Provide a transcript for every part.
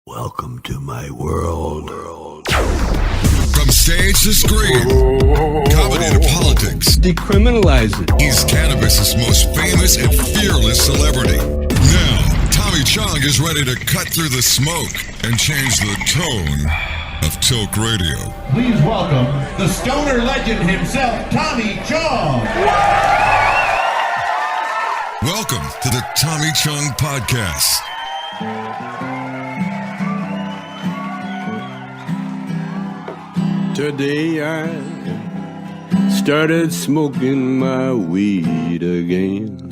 Welcome to my world. From stage to screen, comedy to politics, Decriminalize it. he's cannabis's most famous and fearless celebrity. Now, Tommy Chong is ready to cut through the smoke and change the tone of Tilk Radio. Please welcome the stoner legend himself, Tommy Chong. Welcome to the Tommy Chong Podcast. Today I started smoking my weed again.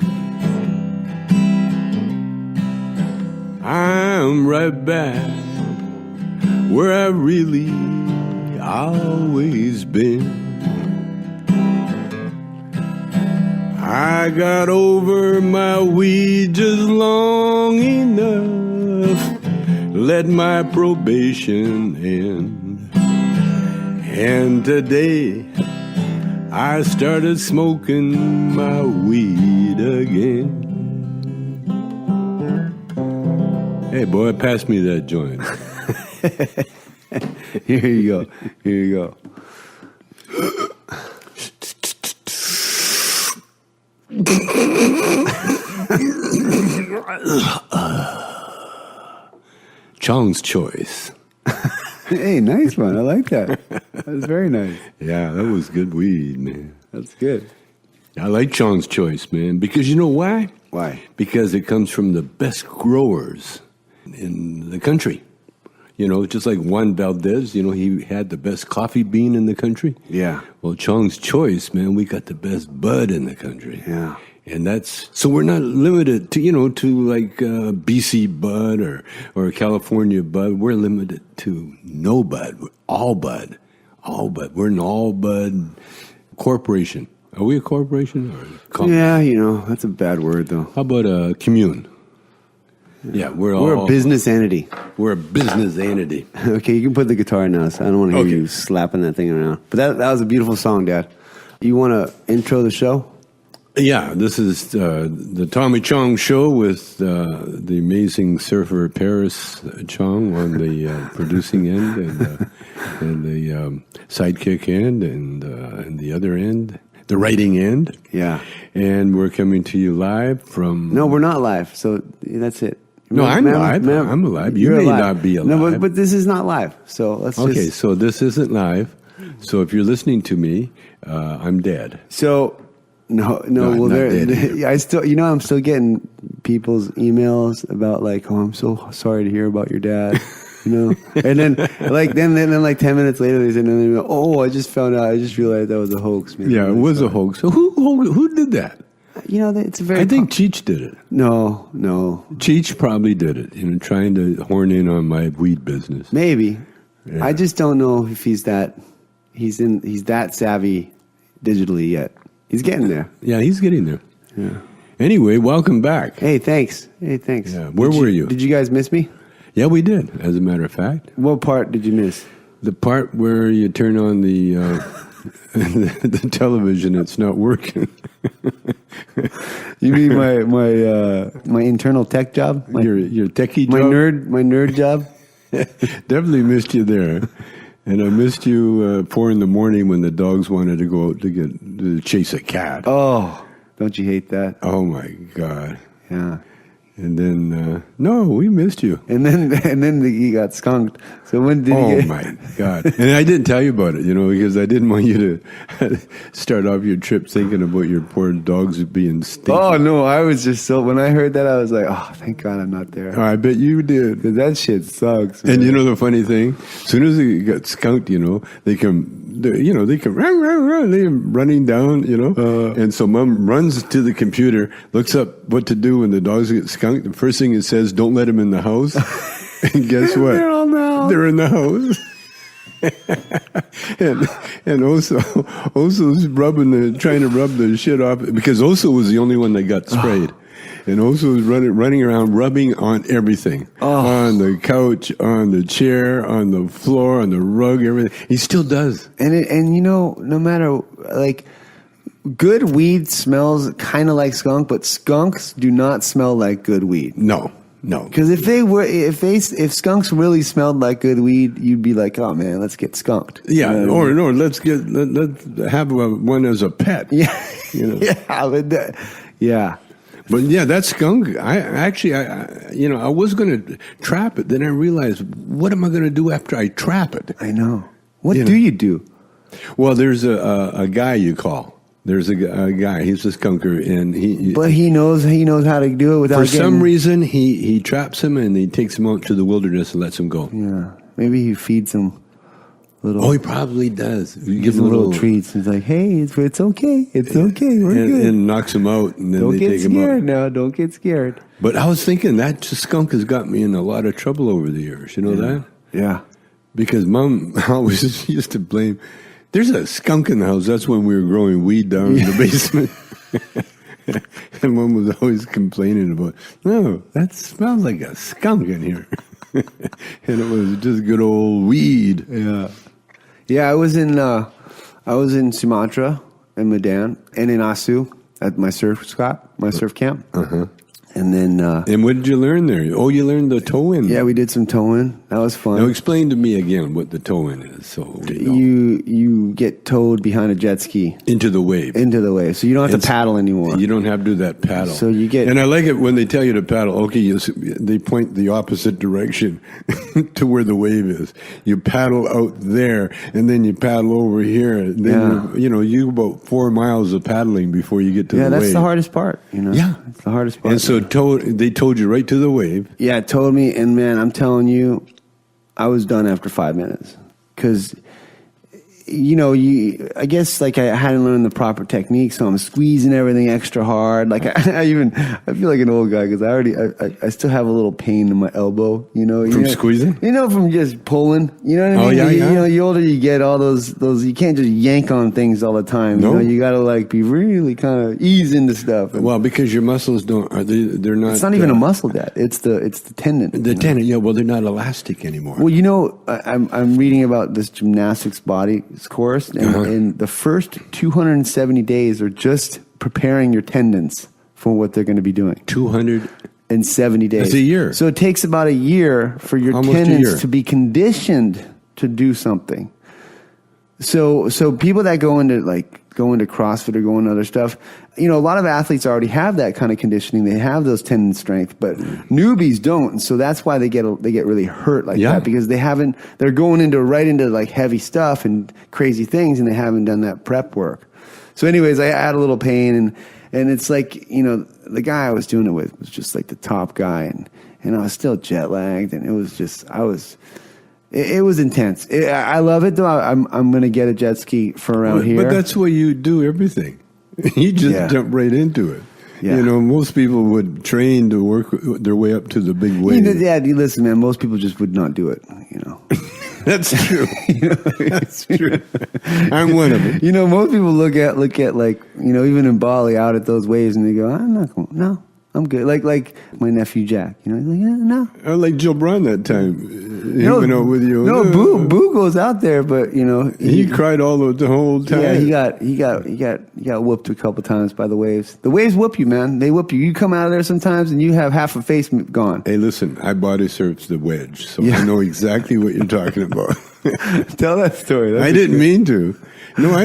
I'm right back where I've really always been. I got over my weed just long enough, let my probation end. And today, I started smoking my weed again. Hey, boy, pass me that joint. Here you go. Here you go. Chong's choice. Hey, nice one. I like that. That was very nice. Yeah, that was good weed, man. That's good. I like Chong's choice, man, because you know why? Why? Because it comes from the best growers in the country. You know, just like Juan Valdez, you know, he had the best coffee bean in the country. Yeah. Well, Chong's choice, man, we got the best bud in the country. Yeah. And that's, so we're not limited to, you know, to like BC bud or California bud. We're limited to no bud. We're all bud. All bud. We're an all bud corporation. Are we a corporation or a company? Yeah, you know, that's a bad word, though. How about a commune? Yeah, we're a business entity. We're a business entity. Okay, you can put the guitar now, so I don't want to hear you slapping that thing around. But that was a beautiful song, Dad. You want to intro the show? Yeah, this is the Tommy Chong Show with the amazing surfer Paris Chong on the producing end and the sidekick end and the other end, the writing end. Yeah. And we're coming to you live from... No, we're not live, so that's it. No, I'm live. I'm alive. You may not be alive. No, but this is not live, so let's just... Okay, so this isn't live. So if you're listening to me, I'm dead. So... No. Well, I still, you know, I'm still getting people's emails about like, oh, I'm so sorry to hear about your dad, you know. And then, like, then 10 minutes later, they said, oh, I just found out. I just realized that was a hoax, man. Yeah, it was a hoax. So who did that? You know, it's a very. I think Cheech did it. No. Cheech probably did it. You know, trying to horn in on my weed business. Maybe. Yeah. I just don't know if he's that savvy digitally yet. He's getting there. Yeah, he's getting there. Yeah. Anyway, welcome back. Hey, thanks. Yeah. Where were you? Did you guys miss me? Yeah, we did, as a matter of fact. What part did you miss? The part where you turn on the the television, it's not working. You mean my internal tech job? Your techie my job? My nerd job? Definitely missed you there. And I missed you 4 a.m. when the dogs wanted to go out to chase a cat. Oh, don't you hate that? Oh my God! Yeah. And then no, we missed you. And then he got skunked. So when did he Oh get... my God! And I didn't tell you about it, you know, because I didn't want you to start off your trip thinking about your poor dogs being stinky. Oh no, I was just when I heard that, I was like, oh, thank God I'm not there. Oh, I bet you did. Because that shit sucks, man. And you know the funny thing, as soon as they got skunked, you know, they come run, they're running down, you know. And so Mom runs to the computer, looks up what to do when the dogs get skunked. The first thing it says, don't let them in the house. And guess what? They're all now. They're in the house. and Oso's trying to rub the shit off, because Oso was the only one that got sprayed. And Oso was running around rubbing on everything. On the couch, on the chair, on the floor, on the rug, everything. He still does. And you know, no matter, like, good weed smells kind of like skunk, but skunks do not smell like good weed. No. No. Because if skunks really smelled like good weed, you'd be like, oh man, let's get skunked. Yeah, You know what I mean? or let's have one as a pet. Yeah, You know. yeah. But yeah, that skunk. I was going to trap it. Then I realized, what am I going to do after I trap it? I know. What do you do? Well, there's a guy you call. There's a guy. He's a skunker, and he knows how to do it without. For some reason, he traps him and he takes him out to the wilderness and lets him go. Yeah, maybe he feeds him little. Oh, he probably does. You gives him little treats. He's like, "Hey, it's okay. It's okay. We're good." And knocks him out, and then Don't they get take him scared out. now. Don't get scared. But I was thinking that skunk has got me in a lot of trouble over the years. You know that? Yeah. Because Mom always used to blame. There's a skunk in the house. That's when we were growing weed down in the basement. And Mom was always complaining about, no, that smells like a skunk in here. And it was just good old weed. Yeah. Yeah, I was in Sumatra and Medan and in Asu at my surf camp. Uh-huh. And then and what did you learn there? Oh, you learned the toe-in. Yeah, we did some toe-in. That was fun. Now explain to me again what the toe-in is. So you get towed behind a jet ski into the wave. So you don't have to paddle anymore. You don't have to do that paddle. So you get. And I like it when they tell you to paddle. Okay, they point the opposite direction to where the wave is. You paddle out there, and then you paddle over here. And then you about 4 miles of paddling before you get to the wave. Yeah, that's the hardest part. Yeah, it's the hardest part. And so they towed you right to the wave. Yeah, it towed me, and man, I'm telling you, I was done after 5 minutes because. I guess like I hadn't learned the proper technique, so I'm squeezing everything extra hard. Like I feel like an old guy because I still have a little pain in my elbow. From squeezing. From just pulling. You know what I mean? Oh yeah. The older you get, all those you can't just yank on things all the time. No. You got to like be really kind of ease into stuff. Well, because your muscles they're not. It's not even a muscle, Dad. It's the tendon. The tendon. Yeah. Well, they're not elastic anymore. Well, I'm reading about this gymnastics body course, and the first 270 days are just preparing your tendons for what they're going to be doing. 270 days. That's a year. So it takes about a year for your Almost tendons to be conditioned to do something. So people that go into CrossFit or go into other stuff, a lot of athletes already have that kind of conditioning. They have those tendon strength, but newbies don't. And so that's why they get really hurt like that because they're going right into like heavy stuff and crazy things, and they haven't done that prep work. So anyways, I had a little pain, and it's like, the guy I was doing it with was just like the top guy, and I was still jet lagged, and it was just, it was intense. I love it though. I'm going to get a jet ski for around here. But that's why you do everything. You just jump right into it. Yeah. Most people would train to work their way up to the big wave. Listen, man, most people just would not do it, That's true. That's true. I'm one of them. Most people look at like, even in Bali out at those waves and they go, I'm not going, no. I'm good. Like my nephew Jack, he's like, yeah, no. I like Jill Brown that time. He went out with you. No, Boo goes out there, but he cried all the whole time. Yeah, he got whooped a couple times by the waves. The waves whoop you, man. They whoop you. You come out of there sometimes and you have half a face gone. Hey, listen, I body surfed the wedge, so I know exactly what you're talking about. Tell that story. I didn't mean to. No,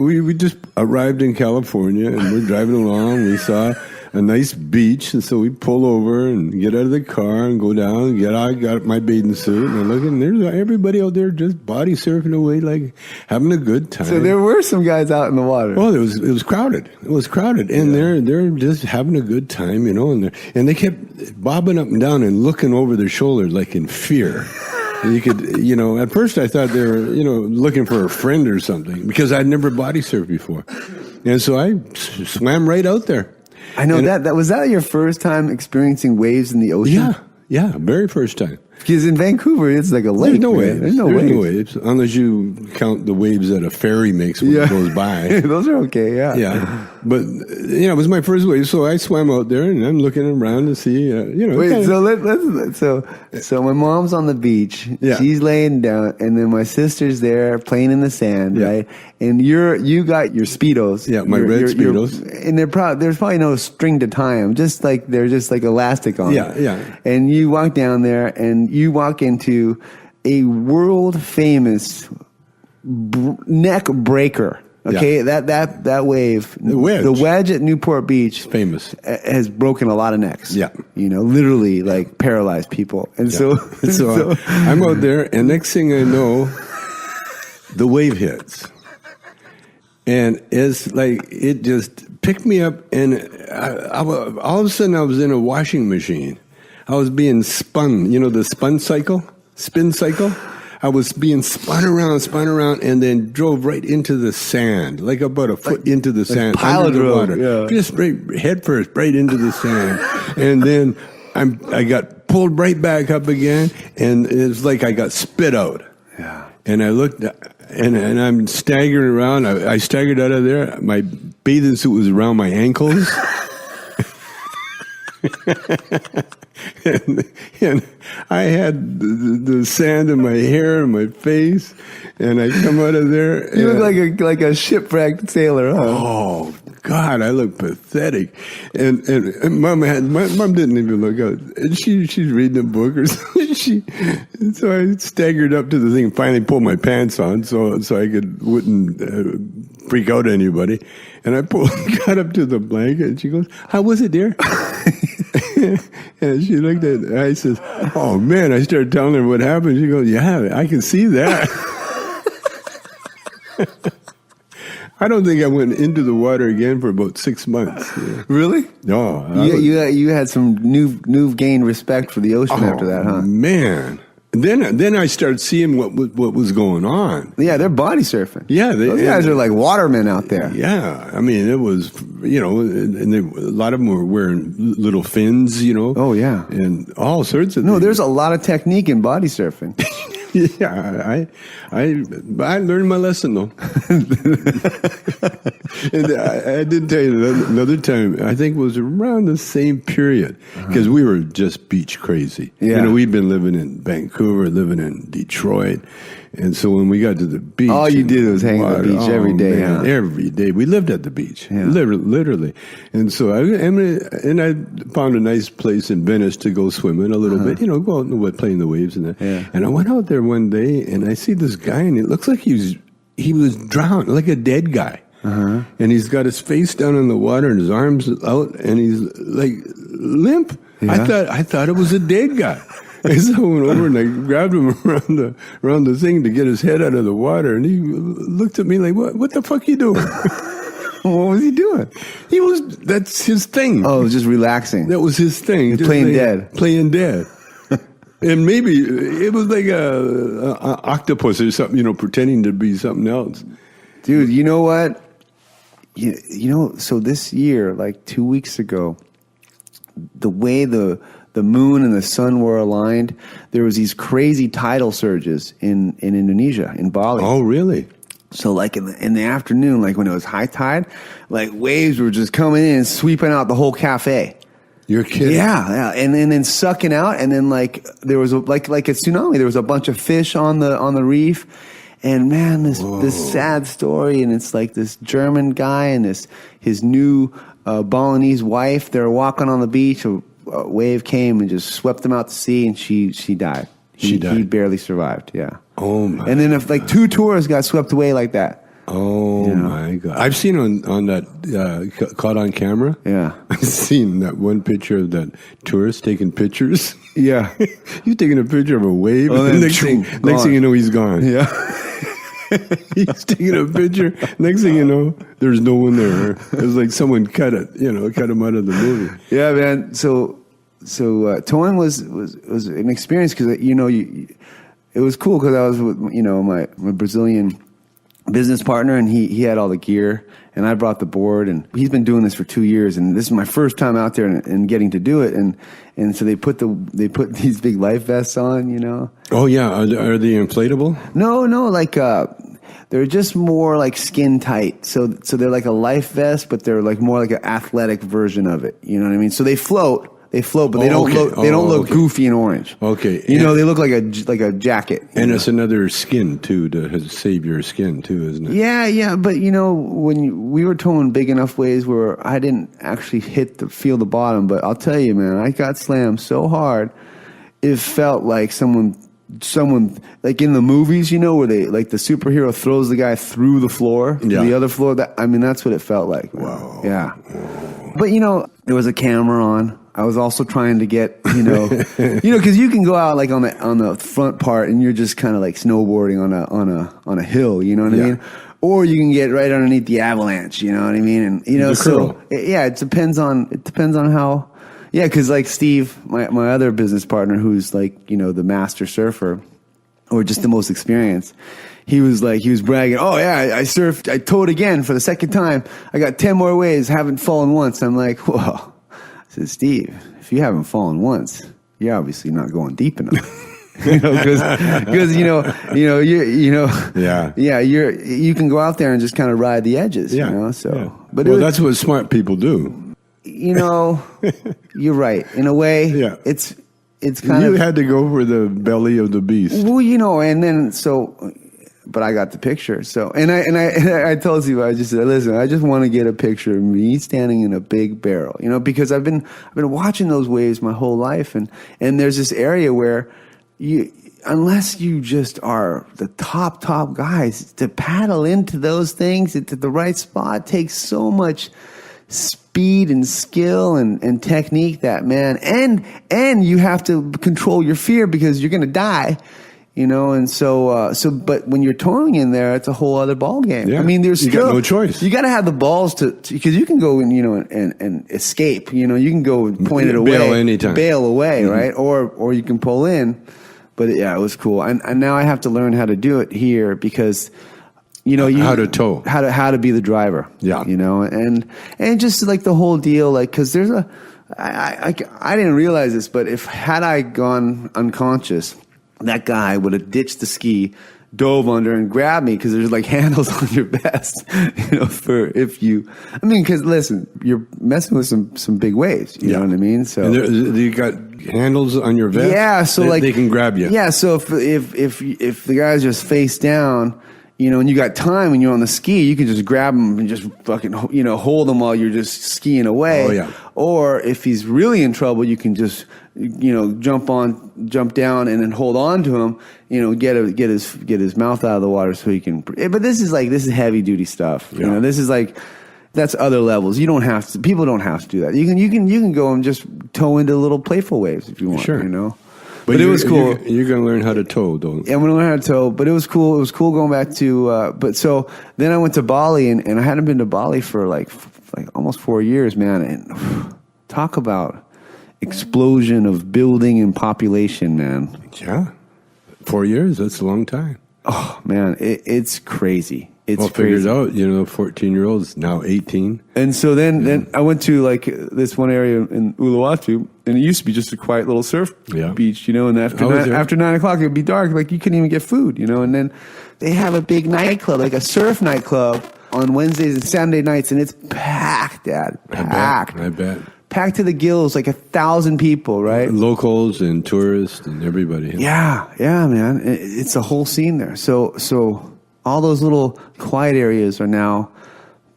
we just arrived in California and we're driving along. We saw a nice beach, and so we pull over and get out of the car and go down. I got my bathing suit, and I look, and there's everybody out there just body surfing away, like having a good time. So there were some guys out in the water. Oh, it was crowded. It was crowded, and they're just having a good time, and they kept bobbing up and down and looking over their shoulder like in fear. And you could, at first I thought they were, looking for a friend or something because I'd never body surfed before, and so I swam right out there. I know that was that your first time experiencing waves in the ocean? Yeah, very first time. Because in Vancouver, it's like a lake. There's no waves. There's no waves. Unless you count the waves that a ferry makes when it goes by. Those are okay, yeah. Yeah. But it was my first wave, so I swam out there, and I'm looking around to see, Wait, so my mom's on the beach. Yeah. She's laying down, and then my sister's there playing in the sand, Yeah. right? And you got your Speedos. Yeah, my red Speedos. And there's probably no string to tie them. They're just like elastic on them. Yeah. And you walk down there, and you walk into a world famous neck breaker. Okay, Yeah. that wave, The wedge at Newport Beach, Famous. has broken a lot of necks. Yeah. Literally like paralyzed people. And So I'm out there, and next thing I know, the wave hits. And it's like it just picked me up, and all of a sudden I was in a washing machine. I was being spun, the spin cycle. I was being spun around, and then drove right into the sand, like about a foot into the sand, pilot under the road, water, yeah. just head first, right into the sand, and then I got pulled right back up again, and it's like I got spit out. Yeah. And I looked, and I'm staggering around. I staggered out of there. My bathing suit was around my ankles. and I had the sand in my hair and my face, and I come out of there. You look like a shipwrecked sailor, huh? Oh God, I look pathetic. And mom didn't even look out. And she's reading a book or something. So I staggered up to the thing, and finally pulled my pants on so I wouldn't freak out anybody. And I got up to the blanket, and she goes, "How was it, dear?" And she looked at it. I says, "Oh man!" I started telling her what happened. She goes, "Yeah, I can see that." I don't think I went into the water again for about 6 months. Yeah. Really? No. You had some new gained respect for the ocean after that, huh? Man. Then I started seeing what was going on. Yeah, they're body surfing. Yeah. Those guys are like watermen out there. Yeah. I mean, it was, and a lot of them were wearing little fins, Oh, yeah. And all sorts of No, things. there's a lot of technique in body surfing. Yeah, I learned my lesson though. And I did tell you another time. I think it was around the same period because we were just beach crazy. Yeah. We'd been living in Vancouver, living in Detroit, and so when we got to the beach, All you did was hang at the beach every day, man, huh? Every day we lived at the beach, Yeah. literally. And so I found a nice place in Venice to go swimming a little bit. Go out and play in the waves and that. Yeah. And I went out there one day, and I see this guy, and it looks like he was drowned, like a dead guy. And he's got his face down in the water and his arms out, and he's like limp. Yeah. I thought it was a dead guy. And so I went over and I grabbed him around the thing to get his head out of the water, and he looked at me like, "What the fuck you doing?" What was he doing? That's his thing. Oh, just relaxing. That was his thing. He's Just playing dead. Playing dead. And maybe it was like a octopus or something, pretending to be something else. Dude, you know what? So this year, like 2 weeks ago, the way the moon and the sun were aligned, there was these crazy tidal surges in Indonesia, in Bali. Oh, really? So like in the afternoon, like when it was high tide, like waves were just coming in and sweeping out the whole cafe. You're kidding? Yeah, and then sucking out, and then like there was like a tsunami. There was a bunch of fish on the reef, and man, this sad story. And it's like this German guy and his new Balinese wife. They're walking on the beach. A wave came and just swept them out to sea, and she died. He barely survived. Yeah. Oh my! And then if like 2 tourists got swept away like that. Oh my God! I've seen on that caught on camera. Yeah, I've seen that one picture of that tourist taking pictures. Yeah, he's taking a picture of a wave. Oh, and next thing you know, he's gone. Yeah, he's taking a picture. Next thing you know, there's no one there. It was like someone cut him out of the movie. Yeah, man. So towing was an experience because it was cool because I was with my Brazilian business partner, and he had all the gear, and I brought the board, and he's been doing this for 2 years, and this is my first time out there and getting to do it, and so they put these big life vests on, Oh yeah, are they inflatable? No, like they're just more like skin tight. So they're like a life vest, but they're like more like an athletic version of it. You know what I mean? So they float, but they don't look goofy and orange. Okay. You know, they look like a jacket. And it's another skin too to save your skin too, isn't it? Yeah. But you know, when we were towing big enough waves where I didn't actually feel the bottom, but I'll tell you, man, I got slammed so hard, it felt like someone like in the movies, you know, where they like the superhero throws the guy through the floor to the other floor. That's what it felt like. Man. Wow. Yeah. But you know, there was a camera on. I was also trying to get, because you can go out like on the front part and you're just kind of like snowboarding on a hill, you know what I mean? Or you can get right underneath the avalanche, you know what I mean? And you know, it depends on how. Yeah, because like Steve, my other business partner, who's like, you know, the master surfer or just the most experienced, he was bragging, oh yeah, I towed again for the second time. I got 10 more waves, haven't fallen once. I'm like, whoa. I said, Steve, if you haven't fallen once, you're obviously not going deep enough. Because you can go out there and just kind of ride the edges, you know. So, but that's what smart people do. You know, you're right. In a way, it's kind of. You had to go for the belly of the beast. Well, you know, and then but I got the picture. So, and I told you, I just said, listen, I just want to get a picture of me standing in a big barrel, you know, because I've been watching those waves my whole life, and there's this area where unless you just are the top guys, to paddle into those things at the right spot takes so much speed and skill and technique, that man, and you have to control your fear because you're going to die, you know. And but when you're towing in there, it's a whole other ball game. I mean, you got no choice. You got to have the balls to because you can go and escape, you know, you can go point it away, bail away, right? Or you can pull in. But yeah, it was cool. And now I have to learn how to do it here because, you know, how to tow, how to be the driver. Yeah. You know, and just like the whole deal, like, cause there's I didn't realize this, but had I gone unconscious, that guy would have ditched the ski, dove under and grabbed me because there's like handles on your vest, you know, because listen, you're messing with some big waves, you know what I mean? So and you got handles on your vest. Yeah, so they can grab you. Yeah, so if the guy's just face down, you know, and you got time when you're on the ski, you can just grab him and just fucking, you know, hold him while you're just skiing away. Oh, yeah. Or if he's really in trouble, you can just, you know, jump down and then hold on to him, you know, get his mouth out of the water so he can. But this is heavy duty stuff. You know, this is like, that's other levels. You don't have to. People don't have to do that. You can go and just tow into little playful waves if you want. Sure. You know. But it was cool. You're going to learn how to tow, though. Yeah, I'm going to learn how to tow. But it was cool. It was cool going back to. But so then I went to Bali, and I hadn't been to Bali for like almost 4 years, man. And talk about explosion of building and population, man. Yeah, 4 years. That's a long time. Oh man, it's crazy. It's figured crazy. out, you know, 14-year-olds now 18. And so then I went to like this one area in Uluwatu, and it used to be just a quiet little surf beach, you know. And after 9 o'clock, it'd be dark, like you couldn't even get food, you know. And then they have a big nightclub, like a surf nightclub, on Wednesdays and Saturday nights, and it's packed, Dad. Packed. I bet. Packed to the gills, like 1,000 people, right? Locals and tourists and everybody. Yeah, man. It's a whole scene there. So all those little quiet areas are now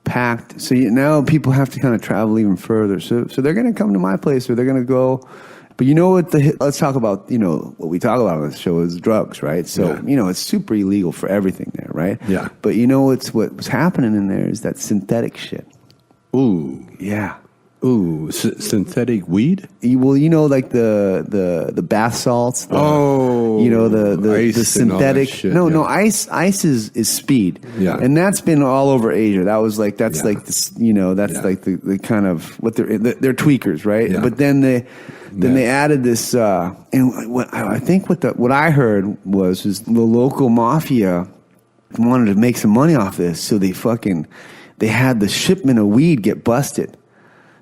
packed. So now people have to kind of travel even further. So they're going to come to my place, or they're going to go. But you know what? Let's talk about, you know, what we talk about on this show is drugs, right? So, you know, it's super illegal for everything there, right? Yeah. But you know what's happening in there is that synthetic shit. Ooh. Yeah. Ooh, synthetic weed? Well, you know, like the bath salts. You know, the synthetic. Shit, no, ice is speed. Yeah, and that's been all over Asia. That was like like this. You know, that's like the kind of what they're tweakers, right? Yeah. But then they added this, and what I heard was the local mafia wanted to make some money off this, so they had the shipment of weed get busted.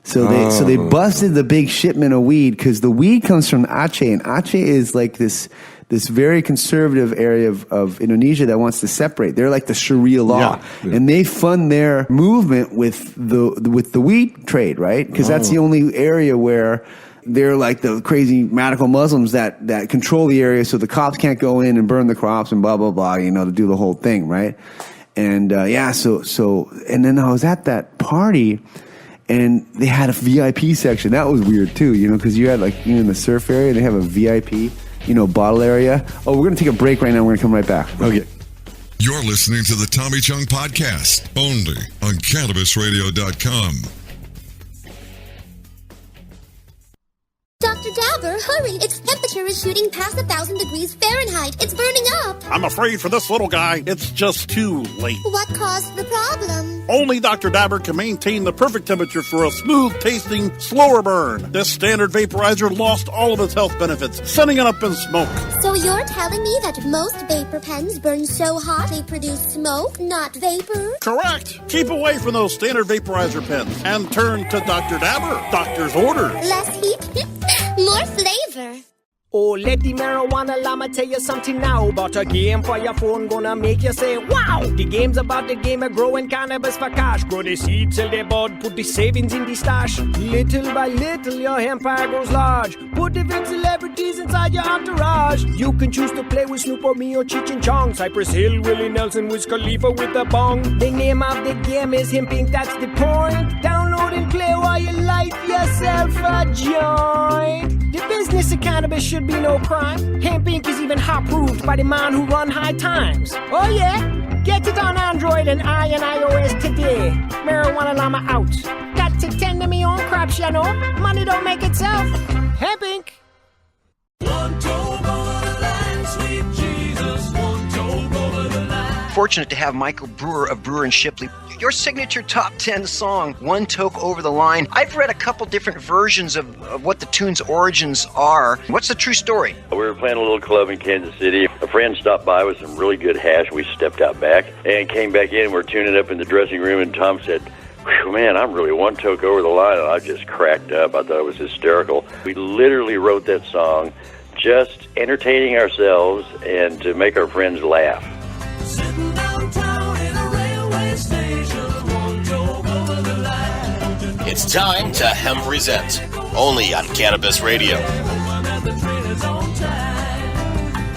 So they busted the big shipment of weed because the weed comes from Aceh, and Aceh is like this this very conservative area of Indonesia that wants to separate. They're like the Sharia law, and they fund their movement with the weed trade, right? Because that's the only area where they're like the crazy radical Muslims that control the area, so the cops can't go in and burn the crops and blah blah blah, you know, to do the whole thing, right? And so and then I was at that party, and they had a VIP section. That was weird too, you know, because you had like, you know, in the surf area they have a VIP, you know, bottle area. Oh, we're gonna take a break right now. We're gonna come right back. Okay. You're listening to the Tommy Chong Podcast, only on CannabisRadio.com. Dr. Dabber, hurry! Its temperature is shooting past 1,000 degrees Fahrenheit. It's burning up. I'm afraid for this little guy, it's just too late. What caused the problem? Only Dr. Dabber can maintain the perfect temperature for a smooth-tasting, slower burn. This standard vaporizer lost all of its health benefits, sending it up in smoke. So you're telling me that most vapor pens burn so hot they produce smoke, not vapor? Correct. Keep away from those standard vaporizer pens and turn to Dr. Dabber. Doctor's orders. Less heat, more flavor. Oh, let the marijuana llama tell you something now about a game for your phone gonna make you say, wow! The game's about the game of growing cannabis for cash. Grow the seed, sell the bud, put the savings in the stash. Little by little, your empire grows large. Put the big celebrities inside your entourage. You can choose to play with Snoop or me or Cheech and Chong. Cypress Hill, Willie Nelson, Wiz Khalifa with a bong. The name of the game is Hemp Inc., that's the point. Download and play while you light yourself a joint. The business of cannabis should be no crime. Hemp Inc. is even hot-proofed by the man who run High Times. Oh yeah? Get it on Android and iOS today. Marijuana llama out. Got to tend to me own crops, you know. Money don't make itself. Hemp Inc. One toe over the line, sweet Jesus. One toe over the line. Fortunate to have Michael Brewer of Brewer and Shipley. Your signature top 10 song, One Toke Over the Line. I've read a couple different versions of what the tune's origins are. What's the true story? We were playing a little club in Kansas City. A friend stopped by with some really good hash. We stepped out back and came back in. We're tuning up in the dressing room, and Tom said, man, I'm really one toke over the line. And I just cracked up. I thought it was hysterical. We literally wrote that song just entertaining ourselves and to make our friends laugh. Sitting downtown in a railway station, one toke over the line. It's time to Hemp Present, only on Cannabis Radio.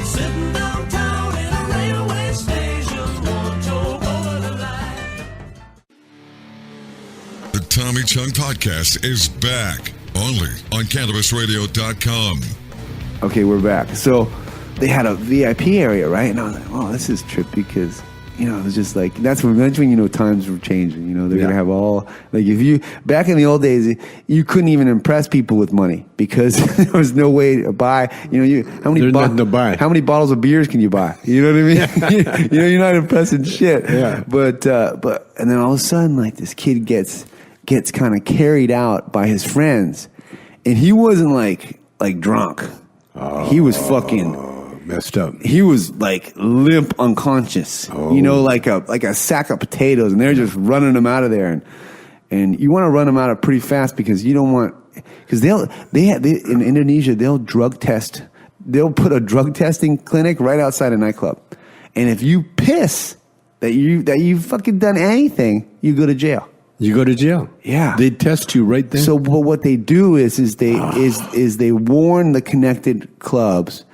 Sitting downtown in a railway station, one toke over the line. The Tommy Chong Podcast is back, only on CannabisRadio.com. Okay, we're back. So they had a VIP area, right? And I was like, oh, this is trippy because, you know, it was just like, that's when you know, times were changing. You know, they're going to have all, like if you, back in the old days, you couldn't even impress people with money because there was no way to buy, you know, There's nothing to buy. How many bottles of beers can you buy? You know what I mean? You know, you're not impressing shit. Yeah. But, and then all of a sudden, like this kid gets kind of carried out by his friends, and he wasn't like drunk. He was fucking messed up. He was like limp unconscious, you know, like a sack of potatoes, and they're just running him out of there. And you want to run him out of pretty fast because you don't want, because they in Indonesia, they'll drug test. They'll put a drug testing clinic right outside a nightclub. And if you piss that you've fucking done anything, you go to jail. You go to jail. Yeah. They test you right there. So, but what they do is they warn the connected clubs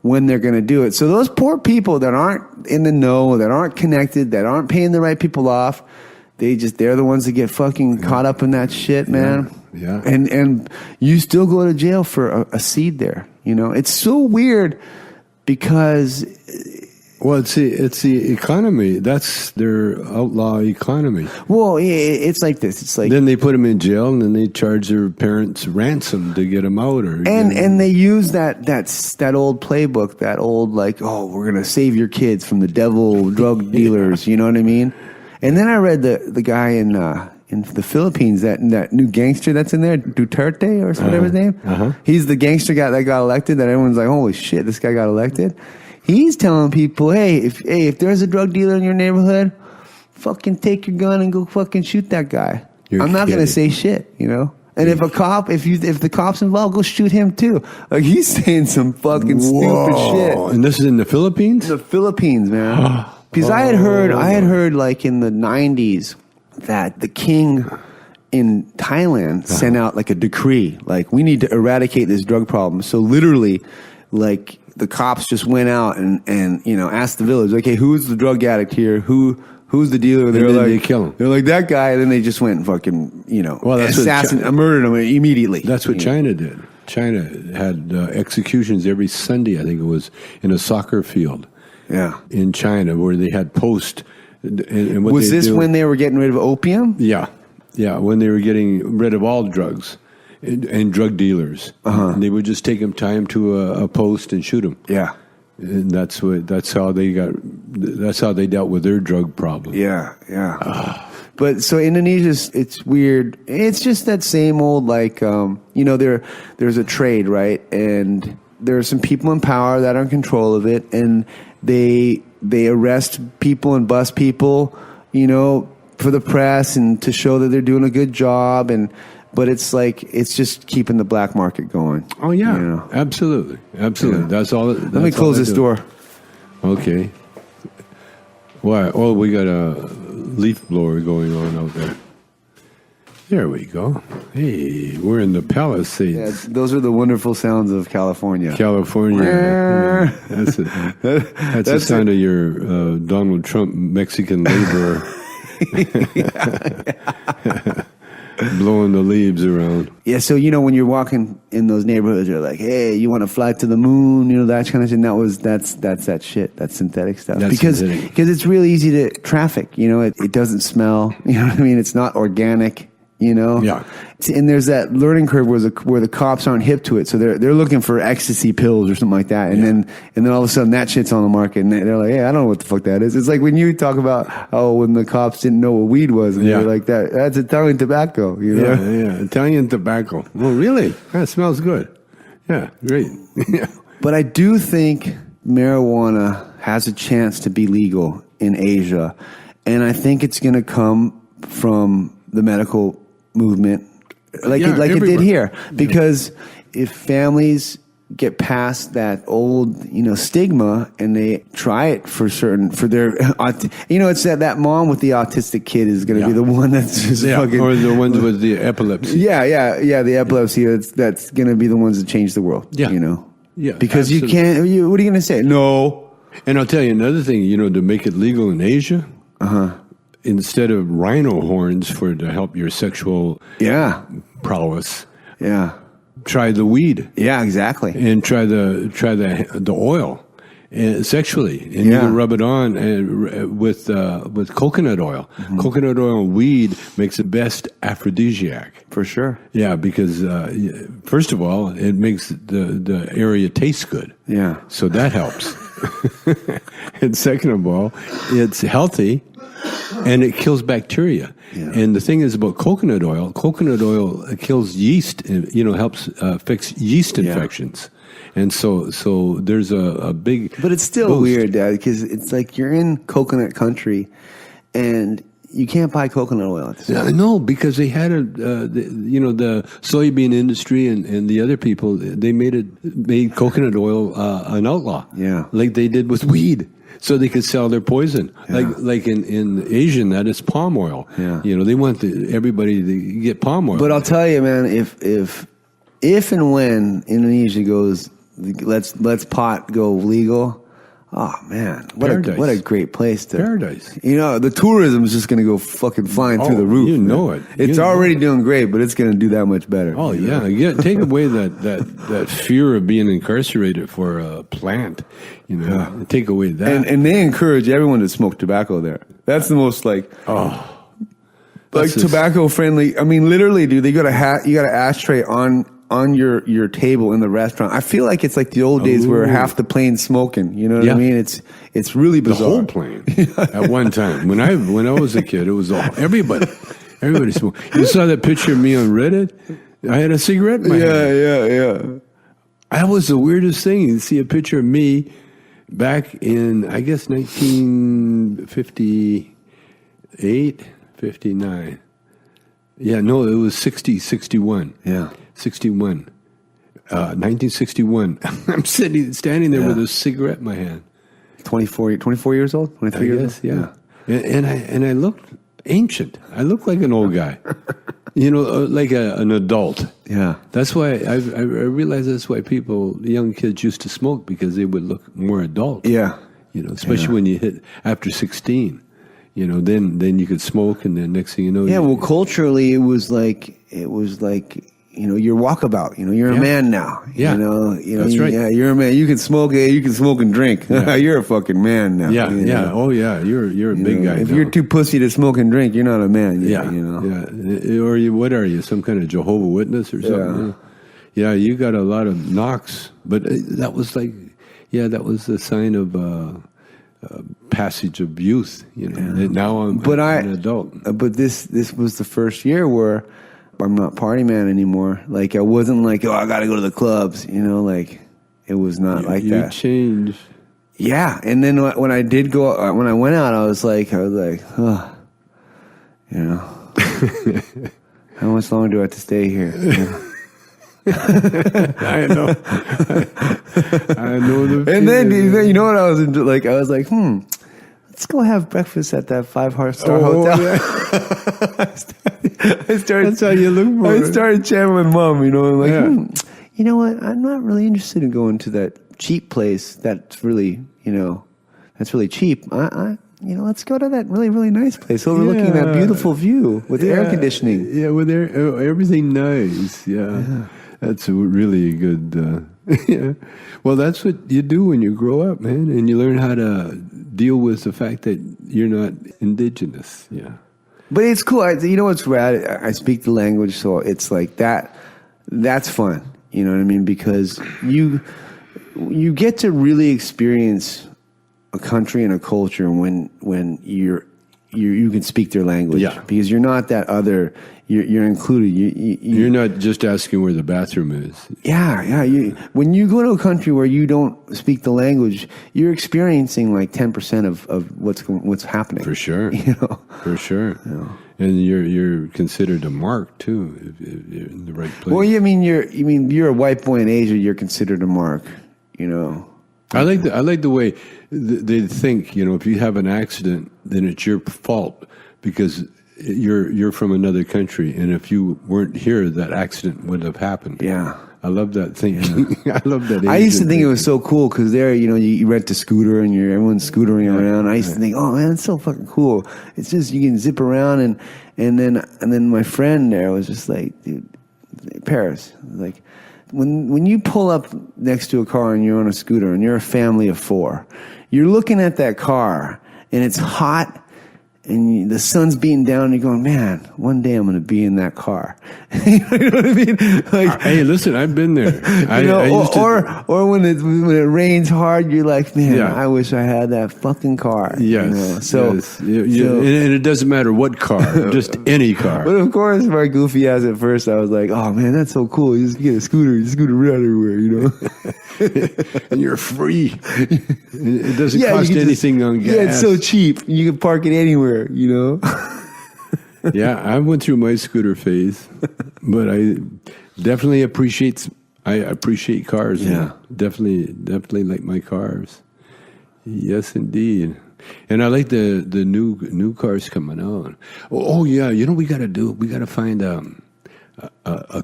when they're going to do it. So those poor people that aren't in the know, that aren't connected, that aren't paying the right people off, they're the ones that get fucking caught up in that shit, man. Yeah. And you still go to jail for a seed there. You know, it's so weird because. Well, it's the economy. That's their outlaw economy. Well, it's like this. It's like then they put them in jail, and then they charge their parents ransom to get them out. And they use that old playbook, that old like, oh, we're gonna save your kids from the devil drug dealers. You know what I mean? And then I read the guy in the Philippines, that new gangster that's in there, Duterte or whatever his name. He's the gangster guy that got elected. That everyone's like, holy shit, this guy got elected. He's telling people, hey, if there's a drug dealer in your neighborhood, fucking take your gun and go fucking shoot that guy. I'm not going to say shit, you know? And if the cop's involved, go shoot him too. Like he's saying some fucking stupid shit. And this is in the Philippines? The Philippines, man. Because I had heard like in the 90s that the king in Thailand sent out like a decree, like we need to eradicate this drug problem. So literally, like the cops just went out and asked the village, okay, who's the drug addict here? Who's the dealer? They're like, they kill him. They're like that guy, and then they just went and fucking that's murdered him immediately. That's what China did. China had executions every Sunday, I think it was, in a soccer field. Yeah, in China, where they had post. And what was this when they were getting rid of opium? Yeah, when they were getting rid of all drugs and drug dealers, and they would just tie him to a post and shoot him. Yeah, and that's how they dealt with their drug problem. Yeah. But so Indonesia's, it's weird. It's just that same old like there's a trade, right? And there are some people in power that are in control of it, and they arrest people and bust people, for the press and to show that they're doing a good job. But it's like, it's just keeping the black market going. Oh yeah, absolutely. Yeah. That's all. Let me close this door. Okay. Why? Oh, we got a leaf blower going on out there. There we go. Hey, we're in the Palisades. Yeah, those are the wonderful sounds of California. Yeah. That's the sound of your Donald Trump Mexican laborer blowing the leaves around. Yeah, so when you're walking in those neighborhoods, you're like, hey, you want to fly to the moon, that kind of thing. That's that shit. That's synthetic stuff. Because it's really easy to traffic. It doesn't smell. You know what I mean? It's not organic. Yeah. And there's that learning curve where the cops aren't hip to it, so they're looking for ecstasy pills or something like that, and then all of a sudden that shit's on the market, and they're like, hey, I don't know what the fuck that is. It's like when you talk about when the cops didn't know what weed was, and they're like, that's Italian tobacco, Yeah, Italian tobacco. Well, really? That smells good. Yeah, great. But I do think marijuana has a chance to be legal in Asia, and I think it's going to come from the medical movement like it did here, because if families get past that old stigma and they try it for their it's that mom with the autistic kid is going to be the one that's just fucking, or the ones with the epilepsy. The epilepsy that's going to be the ones that change the world. Because absolutely. you can't. What are you going to say? No. And I'll tell you another thing. To make it legal in Asia. Instead of rhino horns to help your sexual prowess, try the weed. Yeah, exactly. And try the oil sexually, and you can rub it on with coconut oil. Mm-hmm. Coconut oil and weed makes the best aphrodisiac for sure. Yeah, because first of all, it makes the area taste good. Yeah, so that helps. And second of all, it's healthy. And it kills bacteria. Yeah. And the thing is about coconut oil kills yeast, and helps fix yeast infections. And so there's a big But it's still boost. Weird, Dad, because it's like you're in coconut country and you can't buy coconut oil. No, because they had the soybean industry and the other people, they made coconut oil an outlaw. Yeah. Like they did with weed. So they could sell their poison, like in Asian, that is palm oil. Yeah. They want everybody to get palm oil. But I'll tell you, man, if and when Indonesia goes, let's pot go legal. Oh man, what a great place to paradise. The tourism is just going to go fucking flying through the roof. It's already doing great, but it's going to do that much better. Oh yeah, take away that fear of being incarcerated for a plant. Take away that, and they encourage everyone to smoke tobacco there. That's the most tobacco friendly. I mean, literally, dude, they got you got an ashtray on your table in the restaurant. I feel like it's like the old days where half the plane's smoking. You know what I mean? It's really bizarre. The whole plane at one time. When I was a kid, it was everybody smoked. You saw that picture of me on Reddit? I had a cigarette in my hand. Yeah. That was the weirdest thing. You see a picture of me back in, I guess, 1958, 59. Yeah, no, it was 61. Yeah. 61. 1961. I'm standing there with a cigarette in my hand. 24 years old? 23 years old? Yeah. And I looked ancient. I looked like an old guy. Like an adult. Yeah. That's why I realize that's why young kids used to smoke, because they would look more adult. Yeah. Especially when you hit after 16. Then you could smoke, and then next thing you know. Yeah, well, culturally, it was like your walkabout. You're a man now. Yeah, that's right. Yeah, you're a man. You can smoke. You can smoke and drink. Yeah. You're a fucking man now. Yeah, yeah. Oh, yeah. You're a big guy. If now. you're too pussy to smoke and drink, you're not a man. Yeah. Or what are you? Some kind of Jehovah's Witness or something? Yeah. You got a lot of knocks, but that was that was the sign of passage of youth. Now I'm an adult. But this was the first year where I'm not party man anymore. Like, I wasn't like, I got to go to the clubs. Like, it was not like that. You changed. Yeah, and then when I did go, when I went out, I was like, how much longer do I have to stay here? I know. I know the feeling. And then you know what I was like? I was like, let's go have breakfast at that 5-star hotel. Yeah. I started. That's how you look for it. I started channeling Mom. I'm like, you know what? I'm not really interested in going to that cheap place. That's really, cheap. Let's go to that really, really nice place overlooking that beautiful view with air conditioning. Yeah, with everything nice. Yeah. That's really a good. Well, that's what you do when you grow up, man, and you learn how to deal with the fact that you're not indigenous. Yeah. But it's cool. You know what's rad? I speak the language, so it's like that. That's fun. You know what I mean? Because you get to really experience a country and a culture when you can speak their language. Yeah. Because you're not that other. You're included. You're not just asking where the bathroom is. Yeah. When you go to a country where you don't speak the language, you're experiencing like 10% of what's happening. For sure. For sure. Yeah. And you're considered a mark too if you're in the right place. Well, you're a white boy in Asia. You're considered a mark. I like the way they think. If you have an accident, then it's your fault because you're from another country, and if you weren't here, that accident would have happened. Yeah, I love that thinking. I love that. I used to think it was so cool because there, you rent a scooter and everyone's scootering around. I used to think, oh man, it's so fucking cool. It's just you can zip around, and then my friend there was just like, dude, Paris, like. When you pull up next to a car and you're on a scooter and you're a family of 4, you're looking at that car and it's hot and the sun's beating down and you're going, man, one day I'm going to be in that car. You know what I mean? Like, hey, listen, I've been there. Or when it rains hard, you're like, man, I wish I had that fucking car. Yes. So, and it doesn't matter what car, just any car. But of course, my goofy ass at first, I was like, oh man, that's so cool. You just get a scooter, you scooter around everywhere, and you're free. It doesn't cost anything on gas. Yeah, it's so cheap. You can park it anywhere. Yeah, I went through my scooter phase, but I definitely appreciate cars. Yeah, definitely like my cars. Yes, indeed. And I like the new cars coming out. Oh yeah, we got to find a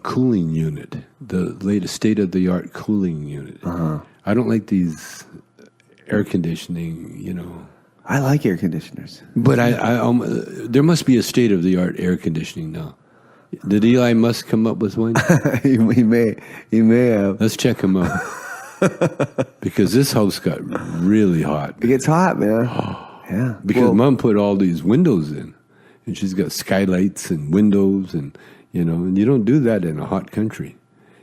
cooling unit, the latest state of the art cooling unit. I don't like these air conditioning, I like air conditioners, but there must be a state of the art air conditioning now. Did Eli Musk come up with one? he may have. Let's check him out because this house got really hot. It gets hot, man. Yeah, because Mom put all these windows in, and she's got skylights and windows, and and you don't do that in a hot country.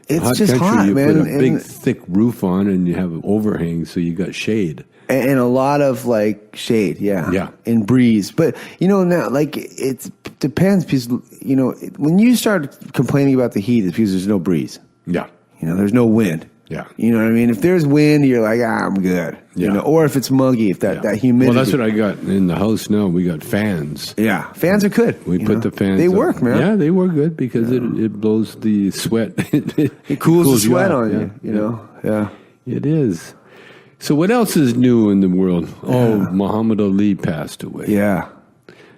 It's just hot, you man. Put a big thick roof on, and you have an overhang, so you got shade. And a lot of like shade, yeah, and breeze. But now, like it depends because when you start complaining about the heat, it's because there's no breeze. Yeah, there's no wind. Yeah. You know what I mean? If there's wind, you're like, I'm good. Yeah. You know, or if it's muggy, if that humidity. Well, that's what I got in the house now. We got fans. Yeah, fans are good. We put the fans. They up. work, man. Yeah, they work good because it blows the sweat. It cools the sweat on Yeah. you. You know. Yeah. It is. So what else is new in the world? Oh, Muhammad Ali passed away. Yeah.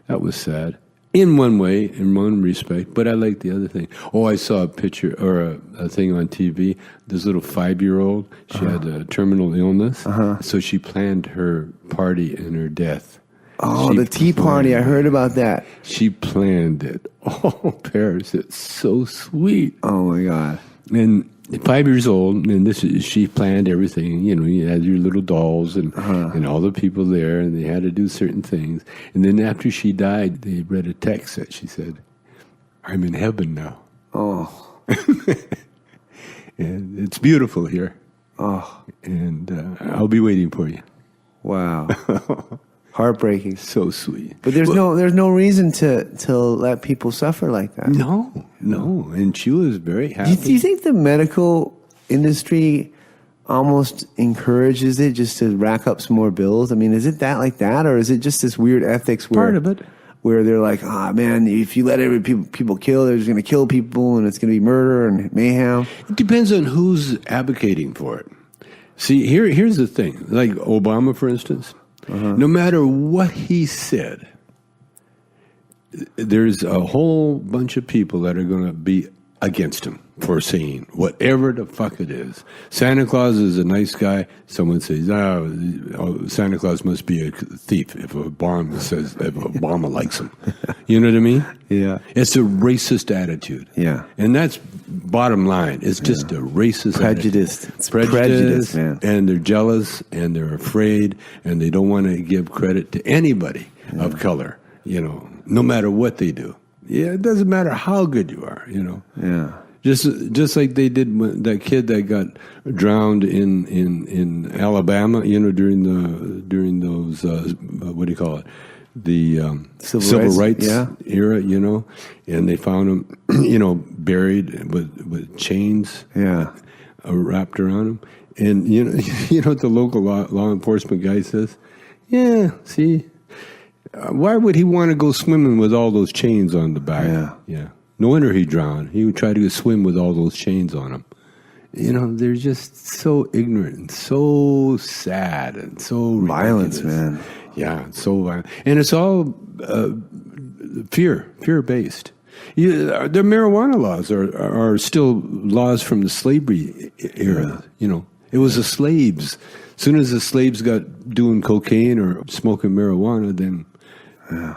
That was sad. In one way, in one respect, but I like the other thing. Oh, I saw a picture or a thing on TV. This little 5-year-old, she had a terminal illness, so she planned her party in her death. Oh, the tea party. I heard about that. She planned it. Oh, Paris, it's so sweet. Oh, my God. And 5 years old, and she planned everything. You know, you had your little dolls and all the people there, and they had to do certain things. And then after she died, they read a text that she said, "I'm in heaven now." Oh, and it's beautiful here. Oh, and I'll be waiting for you. Wow. Heartbreaking. So sweet. But there's no reason to let people suffer like that. No. And she was very happy. Do you think the medical industry almost encourages it just to rack up some more bills? I mean, is it that like that, or is it just this weird ethics where, part of it, where they're like, man, if you let people kill, they're just going to kill people, and it's going to be murder and mayhem? It depends on who's advocating for it. See, here's the thing. Like Obama, for instance. No matter what he said, there's a whole bunch of people that are going to be against him for saying whatever the fuck it is. Santa Claus is a nice guy. Someone says, Santa Claus must be a thief if Obama likes him. You know what I mean? Yeah. It's a racist attitude. Yeah. And that's bottom line. It's just a racist prejudice. attitude. It's prejudice, man. And they're jealous and they're afraid and they don't want to give credit to anybody of color, you know, no matter what they do. Yeah, it doesn't matter how good you are, you know. Yeah. Just like they did when that kid that got drowned in Alabama, you know, during those what do you call it, the civil rights era, you know, and they found him, you know, buried with chains, wrapped around him, and you know what the local law enforcement guy says? Yeah, see, why would he want to go swimming with all those chains on the back? Yeah. No wonder he drowned. He would try to swim with all those chains on him. You know, they're just so ignorant and so sad and so violence, ridiculous. man. Yeah, it's so violent. And it's all fear-based. The marijuana laws are still laws from the slavery era. You know, it was the slaves. As soon as the slaves got doing cocaine or smoking marijuana, then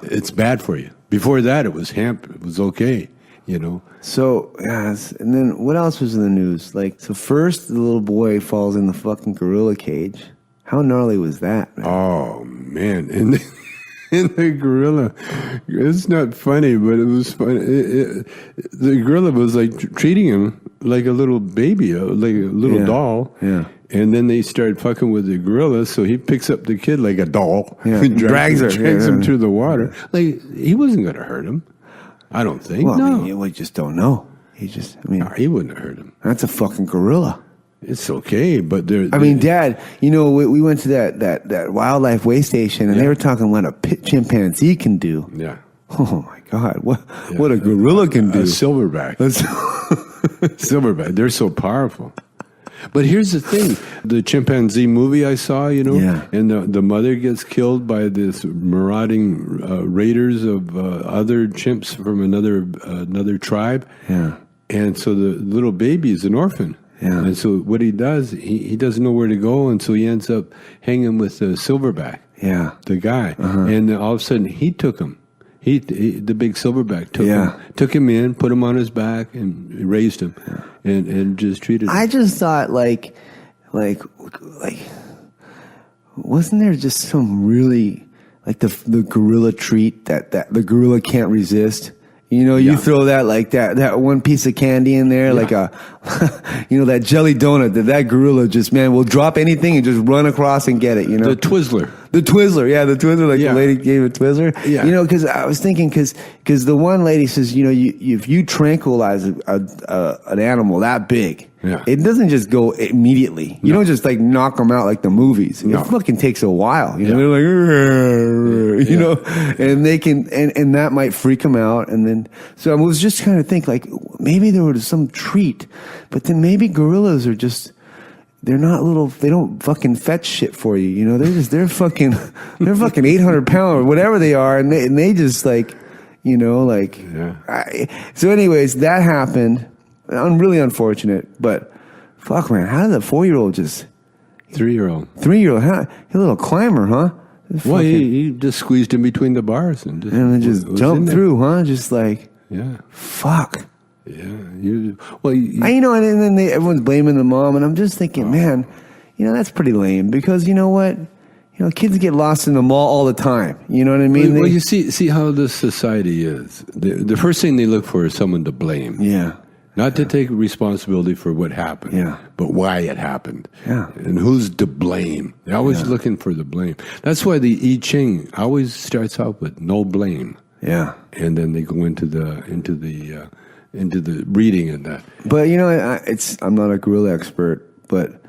it's bad for you. Before that, it was hemp. It was okay. You know. So, yes, and then what else was in the news? Like, so first the little boy falls in the fucking gorilla cage. How gnarly was that, man? Oh, man. And the gorilla, it's not funny, but it was funny. The gorilla was like treating him like a little baby, like a little doll. Yeah. And then they started fucking with the gorilla, so he picks up the kid like a doll. Yeah. And drags him Yeah. through the water. Like, he wasn't going to hurt him. I don't think. Well, no. I mean, we just don't know. No, he wouldn't have hurt him. That's a fucking gorilla. It's okay, but I mean, Dad, you know, we went to that wildlife way station, and they were talking what a chimpanzee can do. Yeah. Oh my God, what a gorilla can do. A silverback. Silverback. They're so powerful. But here's the thing: the chimpanzee movie I saw, you know, and the mother gets killed by this marauding raiders of other chimps from another tribe. Yeah. And so the little baby is an orphan. Yeah. And so what he does, he doesn't know where to go, and so he ends up hanging with the silverback. Yeah. The guy. And all of a sudden he took him. He the big silverback took him in, put him on his back, and raised him, and just treated him. I just thought like, wasn't there just some really like the gorilla treat that the gorilla can't resist? You know, you throw that one piece of candy in there, like a, you know, that jelly donut that gorilla just, man, will drop anything and just run across and get it, you know? The Twizzler. The Twizzler, the Twizzler, like Yeah. the lady gave a Twizzler. Yeah. You know, because I was thinking, because the one lady says, you know, if you tranquilize an animal that big, it doesn't just go immediately. You don't just like knock them out like the movies. It fucking takes a while. You know, they're like, you know, and they can, and that might freak them out. And then, so I was just trying to think, like, maybe there was some treat, but then maybe gorillas are just. They're not little. They don't fucking fetch shit for you. You know, they're fucking 800 pounds or whatever they are, and they just like, you know, like. Yeah. So, anyways, that happened. Really unfortunate, but fuck, man, how did the 4-year-old just 3-year-old, huh? He's a little climber, huh? Well, he just squeezed in between the bars and then just jumped through, huh? Just like, fuck. Yeah, you know, and then everyone's blaming the mom, and I'm just thinking, man, you know, that's pretty lame because you know what, you know, kids get lost in the mall all the time. You know what I mean? Well, you see how this society is. The first thing they look for is someone to blame. Yeah, not to take responsibility for what happened. Yeah, but why it happened. Yeah, and who's to blame? They're always looking for the blame. That's why the I Ching always starts out with no blame. Yeah, and then they go into the reading and that. But you know, I'm not a gorilla expert, but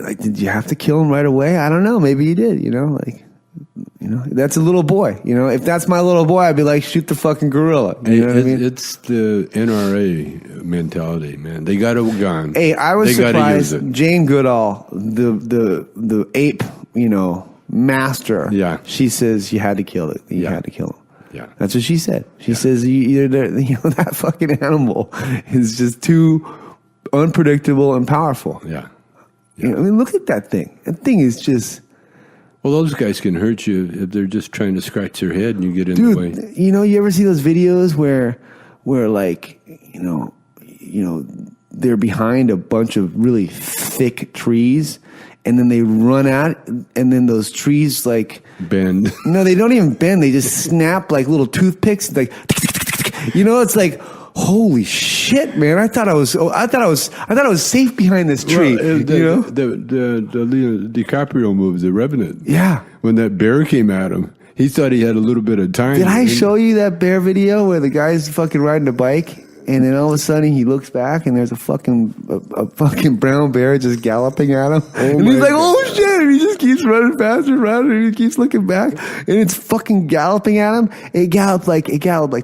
like, did you have to kill him right away? I don't know. Maybe you did. You know, like, you know, that's a little boy. You know, if that's my little boy, I'd be like, shoot the fucking gorilla. You know what I mean? It's the NRA mentality, man. They got a gun. Hey, I was surprised. Jane Goodall, the ape, you know, master. Yeah, she says you had to kill it. You had to kill him. Yeah, that's what she said. She says either that fucking animal is just too unpredictable and powerful. Yeah. You know, I mean, look at that thing. That thing is just. Well, those guys can hurt you if they're just trying to scratch their head and you get in the way. You know, you ever see those videos where like, you know, they're behind a bunch of really thick trees, and then they run out, and then those trees like bend. No, they don't even bend. They just snap like little toothpicks. Like, you know, it's like, holy shit, man! I thought I was safe behind this tree. Well, you know, the DiCaprio movie, The Revenant. Yeah, when that bear came at him, he thought he had a little bit of time. Did I show you that bear video where the guy's fucking riding a bike? And then all of a sudden he looks back and there's a fucking brown bear just galloping at him. And he's like, oh shit. And he just keeps running faster and faster and he keeps looking back. And it's fucking galloping at him. It galloped like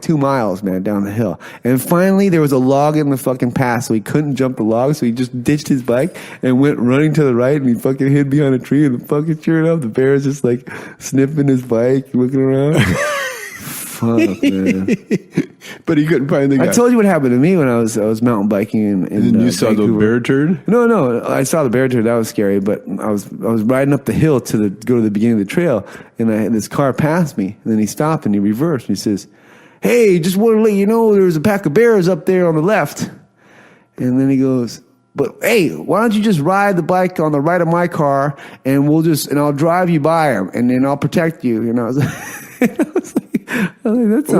2 miles, man, down the hill. And finally there was a log in the fucking path, so he couldn't jump the log, so he just ditched his bike and went running to the right, and he fucking hid behind a tree, and fucking sure enough, the bear is just like sniffing his bike, looking around. Fuck, man. But he couldn't find the guy. I told you what happened to me when I was mountain biking in and you saw Vancouver. the bear turd? No, I saw the bear turd. That was scary. But I was riding up the hill to go to the beginning of the trail, and this car passed me. And then he stopped and he reversed. And he says, "Hey, just want to let you know there's a pack of bears up there on the left." And then he goes, "But hey, why don't you just ride the bike on the right of my car, and I'll drive you by them, and then I'll protect you." And I was like, that's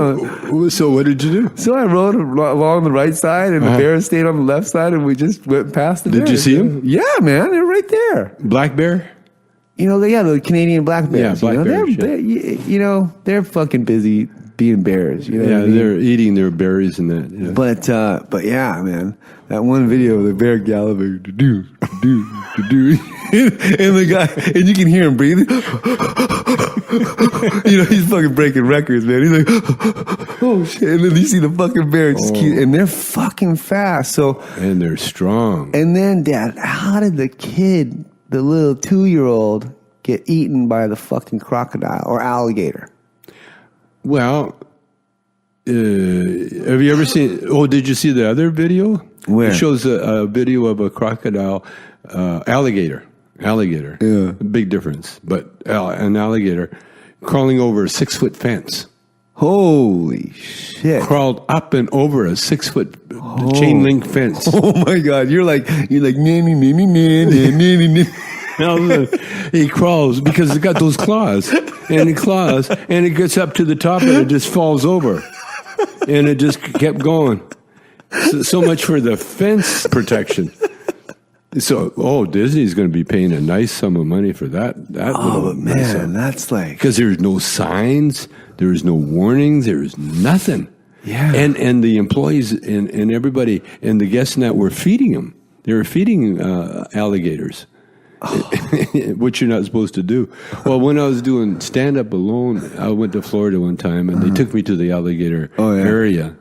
so what did you do? So I rode along the right side, and the bears stayed on the left side, and we just went past the bears. Did you see them? Yeah, man, they're right there. Black bear? You know, the Canadian black bears. Yeah, black bears. They're fucking busy being bears. You know what I mean? They're eating their berries and that. Yeah. But yeah, man, that one video of the bear galloping, do, and the guy, and you can hear him breathing. You know, he's fucking breaking records, man. He's like, oh shit, and then you see the fucking bear just keep, and they're fucking fast. And they're strong. And then, Dad, how did the little 2-year-old, get eaten by the fucking crocodile or alligator? Well, have you ever seen? Oh, did you see the other video? Where? It shows a video of a crocodile, alligator. Yeah, big difference. But an alligator crawling over a 6-foot fence. Holy shit! Crawled up and over a 6-foot chain link fence. Oh my God! You're like nanny. He crawls because it's got those claws, and it gets up to the top, and it just falls over, and it just kept going. So much for the fence protection. So, Disney's going to be paying a nice sum of money for that. Oh man, that's like because there's no signs, there's no warnings, there's nothing. Yeah, and the employees and everybody and the guests in that were feeding them. They were feeding alligators, which you're not supposed to do. Well, when I was doing stand up alone, I went to Florida one time, and they took me to the alligator area.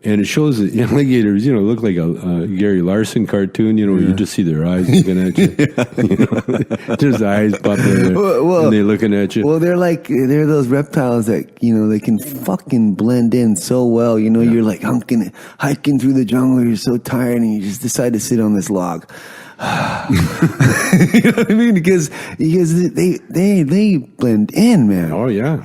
And it shows that alligators, look like a Gary Larson cartoon, where you just see their eyes looking at you. Just eyes popping there, and they're looking at you. Well, they're those reptiles that, they can fucking blend in so well. You're like hiking through the jungle, you're so tired, and you just decide to sit on this log. You know what I mean? Because they blend in, man. Oh yeah,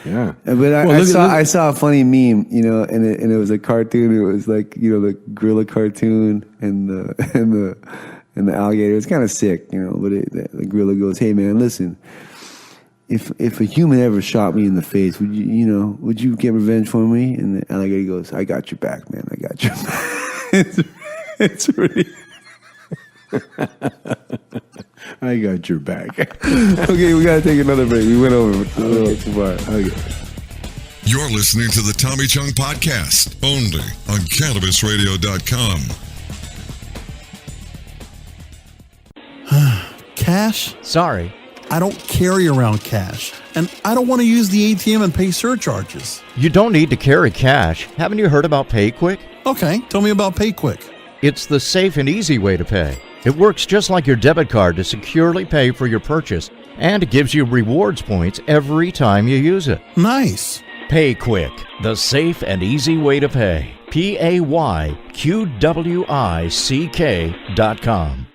Yeah, but I saw a funny meme, and it was a cartoon. It was like the gorilla cartoon and the alligator. It's kind of sick, But the gorilla goes, "Hey man, listen, if a human ever shot me in the face, would you get revenge for me?" And the alligator goes, "I got your back, man. I got your back." It's really. I got your back. Okay, we gotta take another break. We went over a little too far. Okay. You're listening to the Tommy Chong Podcast, only on CannabisRadio.com. Cash? Sorry. I don't carry around cash, and I don't want to use the ATM and pay surcharges. You don't need to carry cash. Haven't you heard about PayQuick? Okay, tell me about PayQuick. It's the safe and easy way to pay. It works just like your debit card to securely pay for your purchase, and it gives you rewards points every time you use it. Nice. PayQuick, the safe and easy way to pay. PayQuick.com.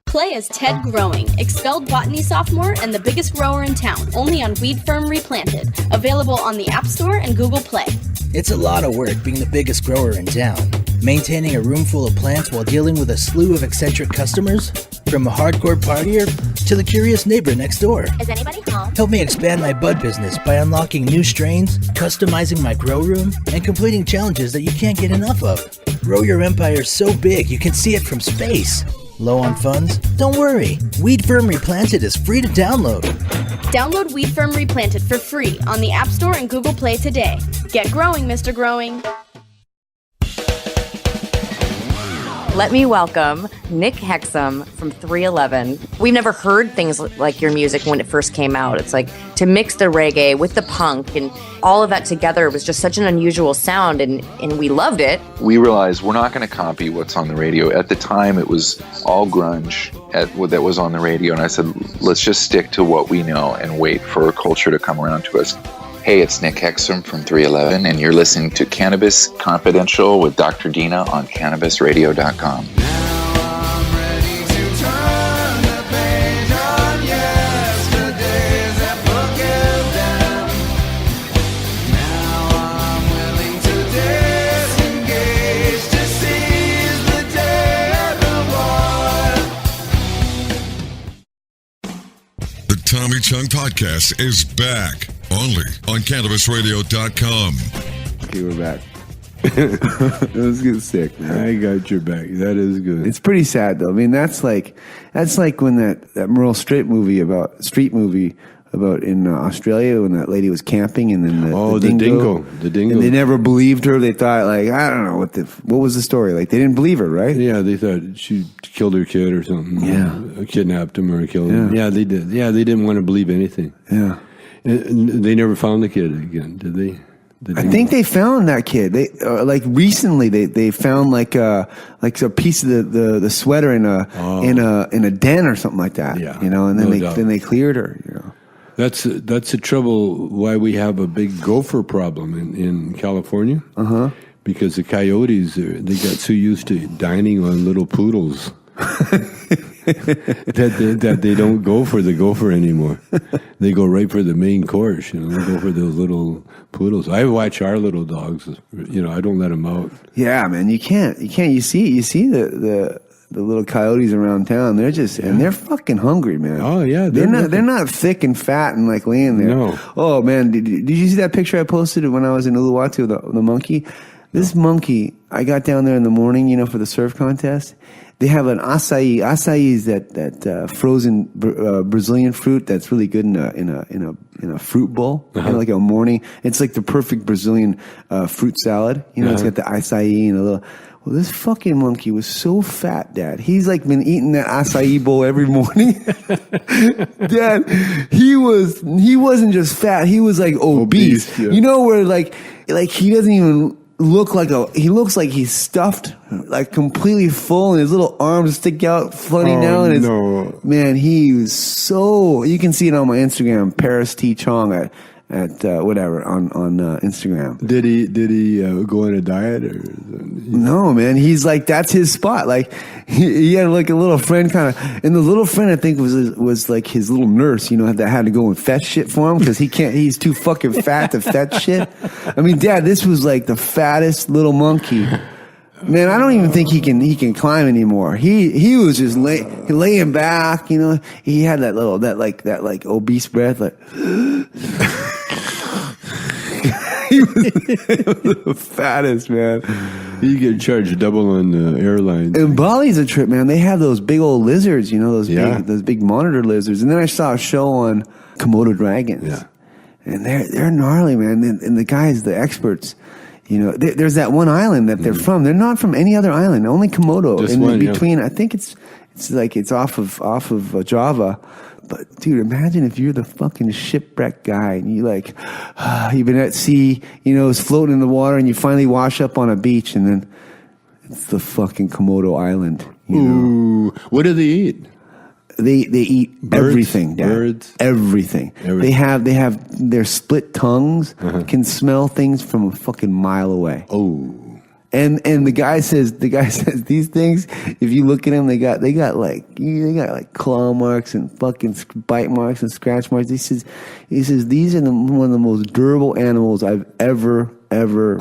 Play as Ted Growing, expelled botany sophomore and the biggest grower in town, only on Weed Firm Replanted. Available on the App Store and Google Play. It's a lot of work being the biggest grower in town. Maintaining a room full of plants while dealing with a slew of eccentric customers? From a hardcore partier to the curious neighbor next door. Is anybody home? Help me expand my bud business by unlocking new strains, customizing my grow room, and completing challenges that you can't get enough of. Grow your empire so big you can see it from space. Low on funds? Don't worry. Weed Firm Replanted is free to download. Download Weed Firm Replanted for free on the App Store and Google Play today. Get growing, Mr. Growing. Let me welcome Nick Hexum from 311. We've never heard things like your music when it first came out. It's like to mix the reggae with the punk and all of that together was just such an unusual sound, and we loved it. We realized we're not going to copy what's on the radio. At the time, it was all grunge that was on the radio, and I said, let's just stick to what we know and wait for culture to come around to us. Hey, it's Nick Hexum from 311, and you're listening to Cannabis Confidential with Dr. Dina on CannabisRadio.com. The Tommy Chong Podcast is back. Only on CannabisRadio.com. Okay, we're back. It was good, sick, man. I got your back. That is good. It's pretty sad though. I mean, that's like when that Meryl Streep movie about in Australia when that lady was camping and then the dingo, and they never believed her. They thought like I don't know what was the story like. They didn't believe her, right? Yeah, they thought she killed her kid or something. Yeah, kidnapped him or killed him. Yeah, they did. Yeah, they didn't want to believe anything. Yeah. And they never found the kid again, did they? I think they found that kid. They like recently they found like a piece of the sweater in a den or something like that. Yeah, and then they cleared her. That's the trouble. Why we have a big gopher problem in California? Because the coyotes they got so used to dining on little poodles. that they don't go for the gopher anymore. They go right for the main course. They go for those little poodles. I watch our little dogs. I don't let them out. Yeah, man, you can't. You see the little coyotes around town. They're just and they're fucking hungry, man. Oh yeah, they're not thick and fat and like laying there. No. Oh man, did you see that picture I posted when I was in Uluwatu? The monkey. This monkey, I got down there in the morning, for the surf contest. They have an acai. Acai is that frozen Brazilian fruit that's really good in a fruit bowl, kind of like a morning. It's like the perfect Brazilian fruit salad. You know, it's got the acai and a little. Well, this fucking monkey was so fat, Dad. He's like been eating that acai bowl every morning. Dad, he wasn't just fat. He was like obese. Yeah. You know, where like he doesn't even look like he looks like he's stuffed, like completely full, and his little arms stick out funny now. And man, he was so, you can see it on my Instagram, Paris T. Chong at whatever on Instagram. Did he go on a diet or? No, man. He's like, that's his spot. Like he had like a little friend kind of, and the little friend I think was like his little nurse, you know, that had to go and fetch shit for him because he's too fucking fat to fetch shit. I mean, Dad, this was like the fattest little monkey. Man, I don't even think he can climb anymore. He was just laying back, you know. He had that obese breath, like. He was the fattest, man. You get charged double on the airline. And Bali's a trip, man. They have those big old lizards, you know, those big monitor lizards. And then I saw a show on Komodo dragons. Yeah. And they're gnarly, man. And the guys, the experts, you know, there's that one island that they're from. They're not from any other island. Only Komodo. Just in between, I think it's off of Java. But dude, imagine if you're the fucking shipwreck guy and you like, you've been at sea, you know, it's floating in the water, and you finally wash up on a beach, and then it's the fucking Komodo Island. You know? What do they eat? They eat Birds? Everything, Dad. Birds? Everything. They have their split tongues can smell things from a fucking mile away. Oh. And the guy says these things, if you look at them, they got like claw marks and fucking bite marks and scratch marks. He says these are one of the most durable animals I've ever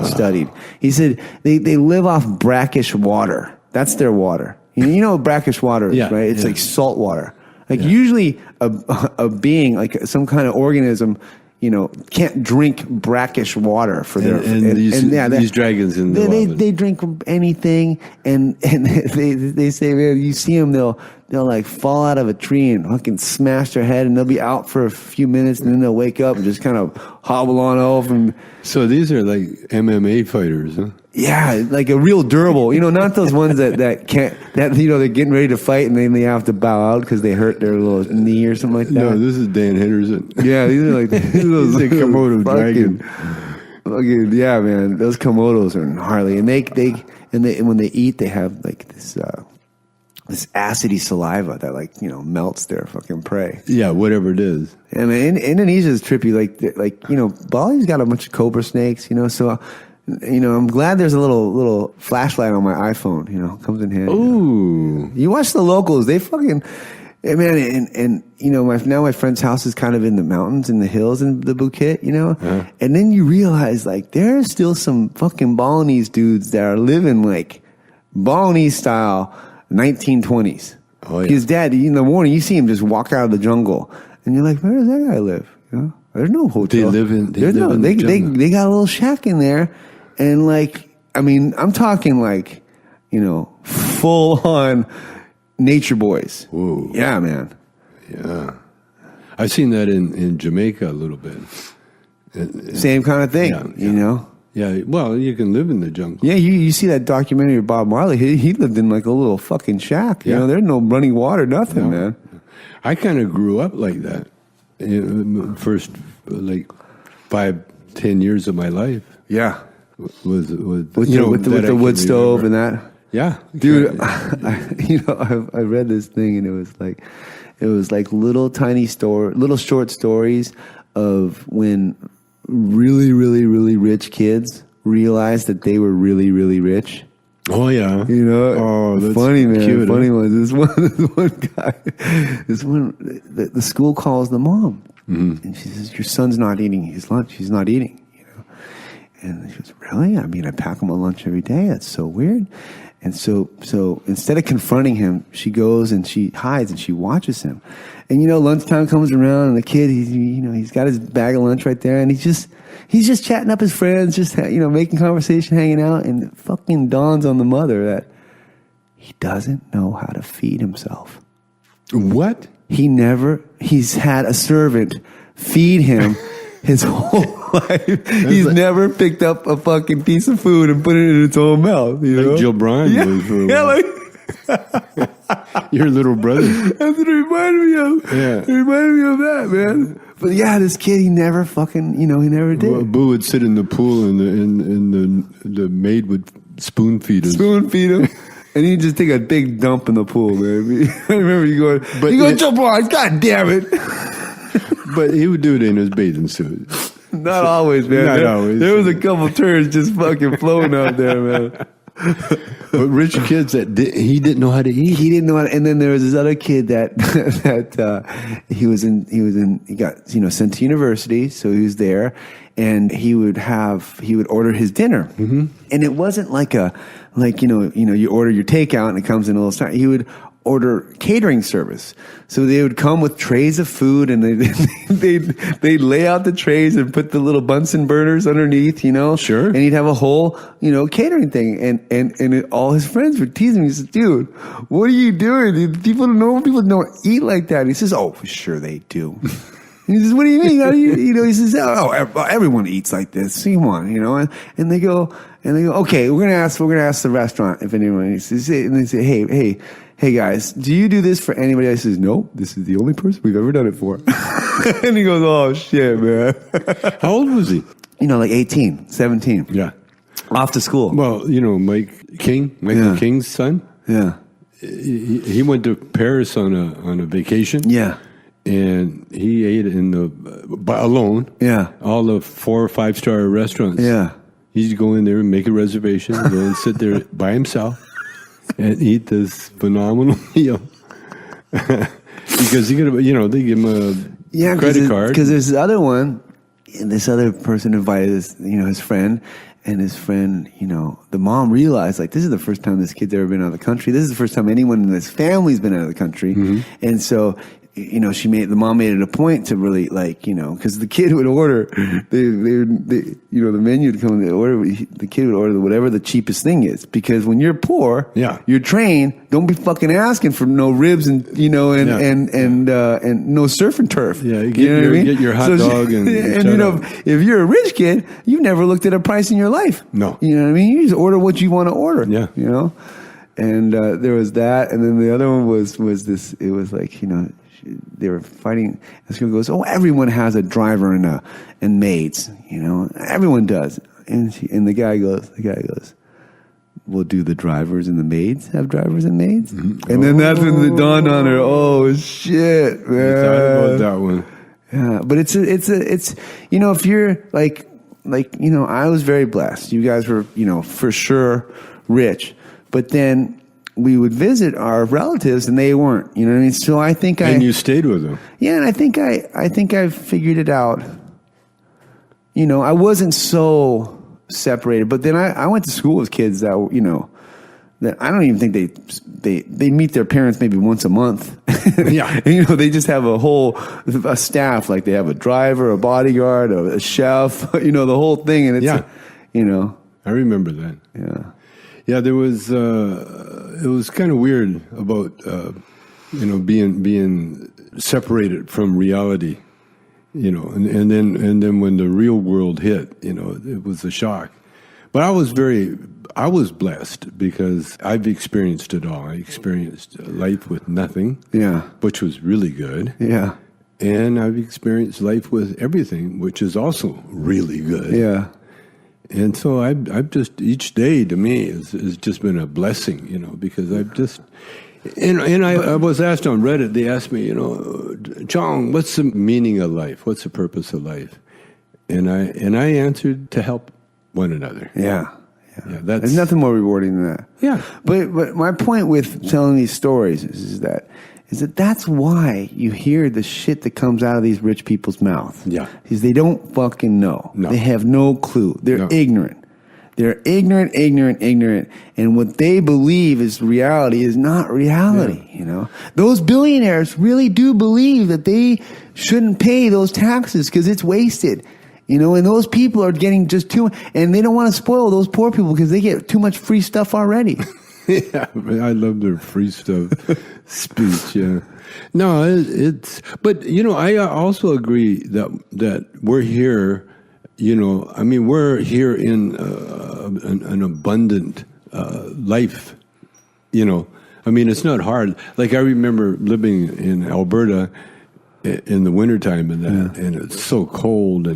studied. He said they live off brackish water. That's their water. You know what brackish water is, right? It's like salt water. Like usually a being, like some kind of organism, you know, can't drink brackish water for their these dragons in the wild. They drink anything, and they say, man, you see them, they'll like fall out of a tree and fucking smash their head, and they'll be out for a few minutes, and then they'll wake up and just kind of hobble on off. And so these are like MMA fighters, huh? Yeah, like a real durable, you know, not those ones that can't, that, you know, they're getting ready to fight and then they have to bow out because they hurt their little knee or something like that. No, this is Dan Henderson. Yeah, these are like those Komodo dragon. Fucking, yeah, man, those Komodos are gnarly, and they when they eat, they have like this acidy saliva that, like, you know, melts their fucking prey. Yeah, whatever it is. And Indonesia is trippy, like you know, Bali's got a bunch of cobra snakes, you know, so. You know, I'm glad there's a little flashlight on my iPhone. You know, comes in handy. Ooh, you watch the locals. They fucking, man, and you know, my friend's house is kind of in the mountains, in the hills, in the Bukit. You know, and then you realize like there's still some fucking Balinese dudes that are living like Balinese style 1920s. Oh yeah. Because Dad, in the morning you see him just walk out of the jungle, and you're like, where does that guy live? You know, there's no hotel. They got a little shack in there. And like, I mean, I'm talking like, you know, full on nature boys. Whoa. Yeah, man. Yeah. I've seen that in Jamaica a little bit. Same kind of thing, you know? Yeah, well, you can live in the jungle. Yeah, you see that documentary of Bob Marley. He lived in like a little fucking shack. You know, there's no running water, nothing, man. I kind of grew up like that. First, like 5-10 years of my life. Yeah. Was with the wood stove and that. Yeah, dude. I read this thing and it was like little short stories of when really, really, really rich kids realized that they were really, really rich. Oh yeah, you know. Oh, that's funny, man. Cute, funny one. This one guy. The school calls the mom, and she says, "Your son's not eating his lunch. He's not eating." And she goes, really? I mean, I pack him a lunch every day. That's so weird. And so instead of confronting him, she goes and she hides and she watches him. And, you know, lunchtime comes around and the kid, he's got his bag of lunch right there, and he's just chatting up his friends, just, you know, making conversation, hanging out, and it fucking dawns on the mother that he doesn't know how to feed himself. What? He's had a servant feed him his whole life. He's never picked up a fucking piece of food and put it in its own mouth. You know? Like Jill Bryan was for a while. Your little brother. That's what it reminded me of. Yeah. It reminded me of that, man. But yeah, this kid, he never fucking, he never did. Well, Boo would sit in the pool and the maid would spoon feed him. And he'd just take a big dump in the pool, man. I remember you going, jump on, God damn it. But he would do it in his bathing suit. Not always, man. Not always. There was a couple turns just fucking floating out there, man. But rich kids he didn't know how to eat. He didn't know how to, and then there was this other kid that he got sent to university, so he was there, and he would order his dinner, and it wasn't like you order your takeout and it comes in a little snack. He would order catering service. So they would come with trays of food, and they'd lay out the trays and put the little Bunsen burners underneath, Sure. And he'd have a whole, catering thing. And all his friends would tease him. He said, dude, what are you doing? People don't eat like that. And he says, oh, sure they do. And he says, what do you mean? How do you, he says, oh, everyone eats like this. Come on, and they go, okay, we're gonna ask the restaurant if anyone. And they say, hey guys, do you do this for anybody else? He says, nope, this is the only person we've ever done it for. And he goes, oh shit, man. How old was he? Like 18, 17. Yeah. Off to school. Well, Michael King's son. Yeah. He went to Paris on a vacation. Yeah. And he ate alone. Yeah. All the 4 or 5 star restaurants. Yeah. He'd go in there and make a reservation, go and sit there by himself and eat this phenomenal meal. Because they give him a credit card. Because there's this other one, and this other person invited his friend, and his friend, the mom realized, this is the first time this kid's ever been out of the country. This is the first time anyone in this family's been out of the country. Mm-hmm. And so, the mom made it a point to really because the kid would order, the menu would come and order, the kid would order whatever the cheapest thing is, because when you're poor, you're trained, don't be fucking asking for no ribs and no surf and turf. Yeah, get your hot dog and if you're a rich kid, you've never looked at a price in your life. No, you know what I mean. You just order what you want to order. Yeah, and there was that, and then the other one was this. It was they were fighting. This girl goes, "Oh, everyone has a driver and maids. Everyone does." And the guy goes, "Well, do the drivers and the maids have drivers and maids?" Mm-hmm. And then that's when it dawned on her. Oh shit, man! I thought about that one. Yeah, but it's if you're I was very blessed. You guys were for sure rich, but then we would visit our relatives and they weren't, you know what I mean? So I think And you stayed with them. Yeah, and I think I figured it out. I wasn't so separated, but then I went to school with kids that that I don't even think they meet their parents maybe once a month. Yeah. And, they just have a staff, like they have a driver, a bodyguard, a chef, the whole thing, and it's I remember that. Yeah. Yeah, there was. It was kind of weird about being separated from reality, and then when the real world hit, it was a shock. But I was blessed because I've experienced it all. I experienced life with nothing, which was really good, and I've experienced life with everything, which is also really good, And so I've just, each day to me has just been a blessing, because I've just, and I was asked on Reddit, they asked me, Chong, what's the meaning of life? What's the purpose of life? And I answered, to help one another. Yeah, there's nothing more rewarding than that. Yeah. But my point with telling these stories is that that's why you hear the shit that comes out of these rich people's mouth. Yeah. Because they don't fucking know. No. They have no clue. They're ignorant. They're ignorant. And what they believe is reality is not reality, Those billionaires really do believe that they shouldn't pay those taxes because it's wasted. And those people are getting just too, and they don't want to spoil those poor people because they get too much free stuff already. Yeah, I love their free stuff speech. Yeah, no, it's. But I also agree that we're here. I mean, we're here in an abundant life. I mean, it's not hard. Like, I remember living in Alberta in the wintertime and it's so cold.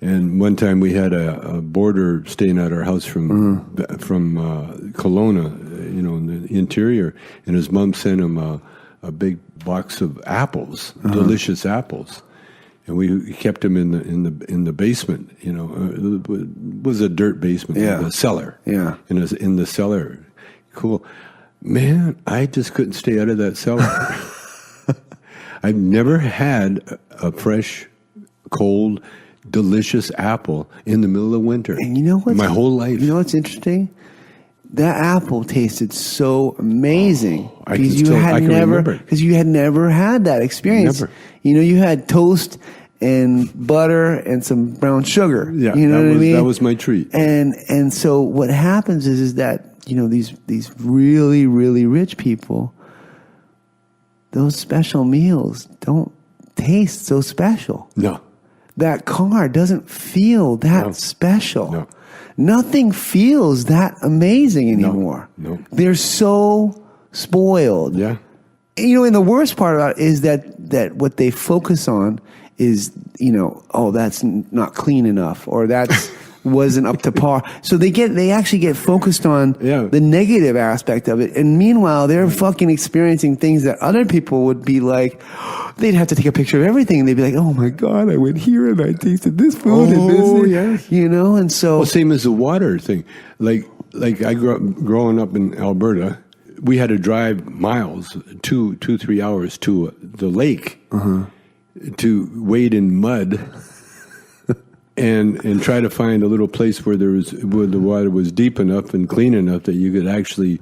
And one time we had a boarder staying at our house from Kelowna, in the interior, and his mom sent him a big box of apples, delicious apples. And we kept him in the basement, it was a dirt basement, the cellar. Yeah. In the cellar. Cool. Man, I just couldn't stay out of that cellar. I've never had a fresh, cold, delicious apple in the middle of winter. And you know what? My whole life. You know what's interesting? That apple tasted so amazing because you had never had that experience. Never. You had toast and butter and some brown sugar. Yeah, you know what I mean? That was my treat. And so what happens is that these really, really rich people, those special meals don't taste so special. No. That car doesn't feel that special. No. Nothing feels that amazing anymore. No. They're so spoiled. Yeah. And the worst part about it is that what they focus on is, that's not clean enough, or that's wasn't up to par. So they actually get focused on the negative aspect of it. And meanwhile, they're fucking experiencing things that other people would be like, they'd have to take a picture of everything. And they'd be like, oh my God, I went here and I tasted this food and this. Yes. And so. Well, same as the water thing. Like I grew up growing up in Alberta, we had to drive miles, 3 hours to the lake to wade in mud. And try to find a little place where the water was deep enough and clean enough that you could actually,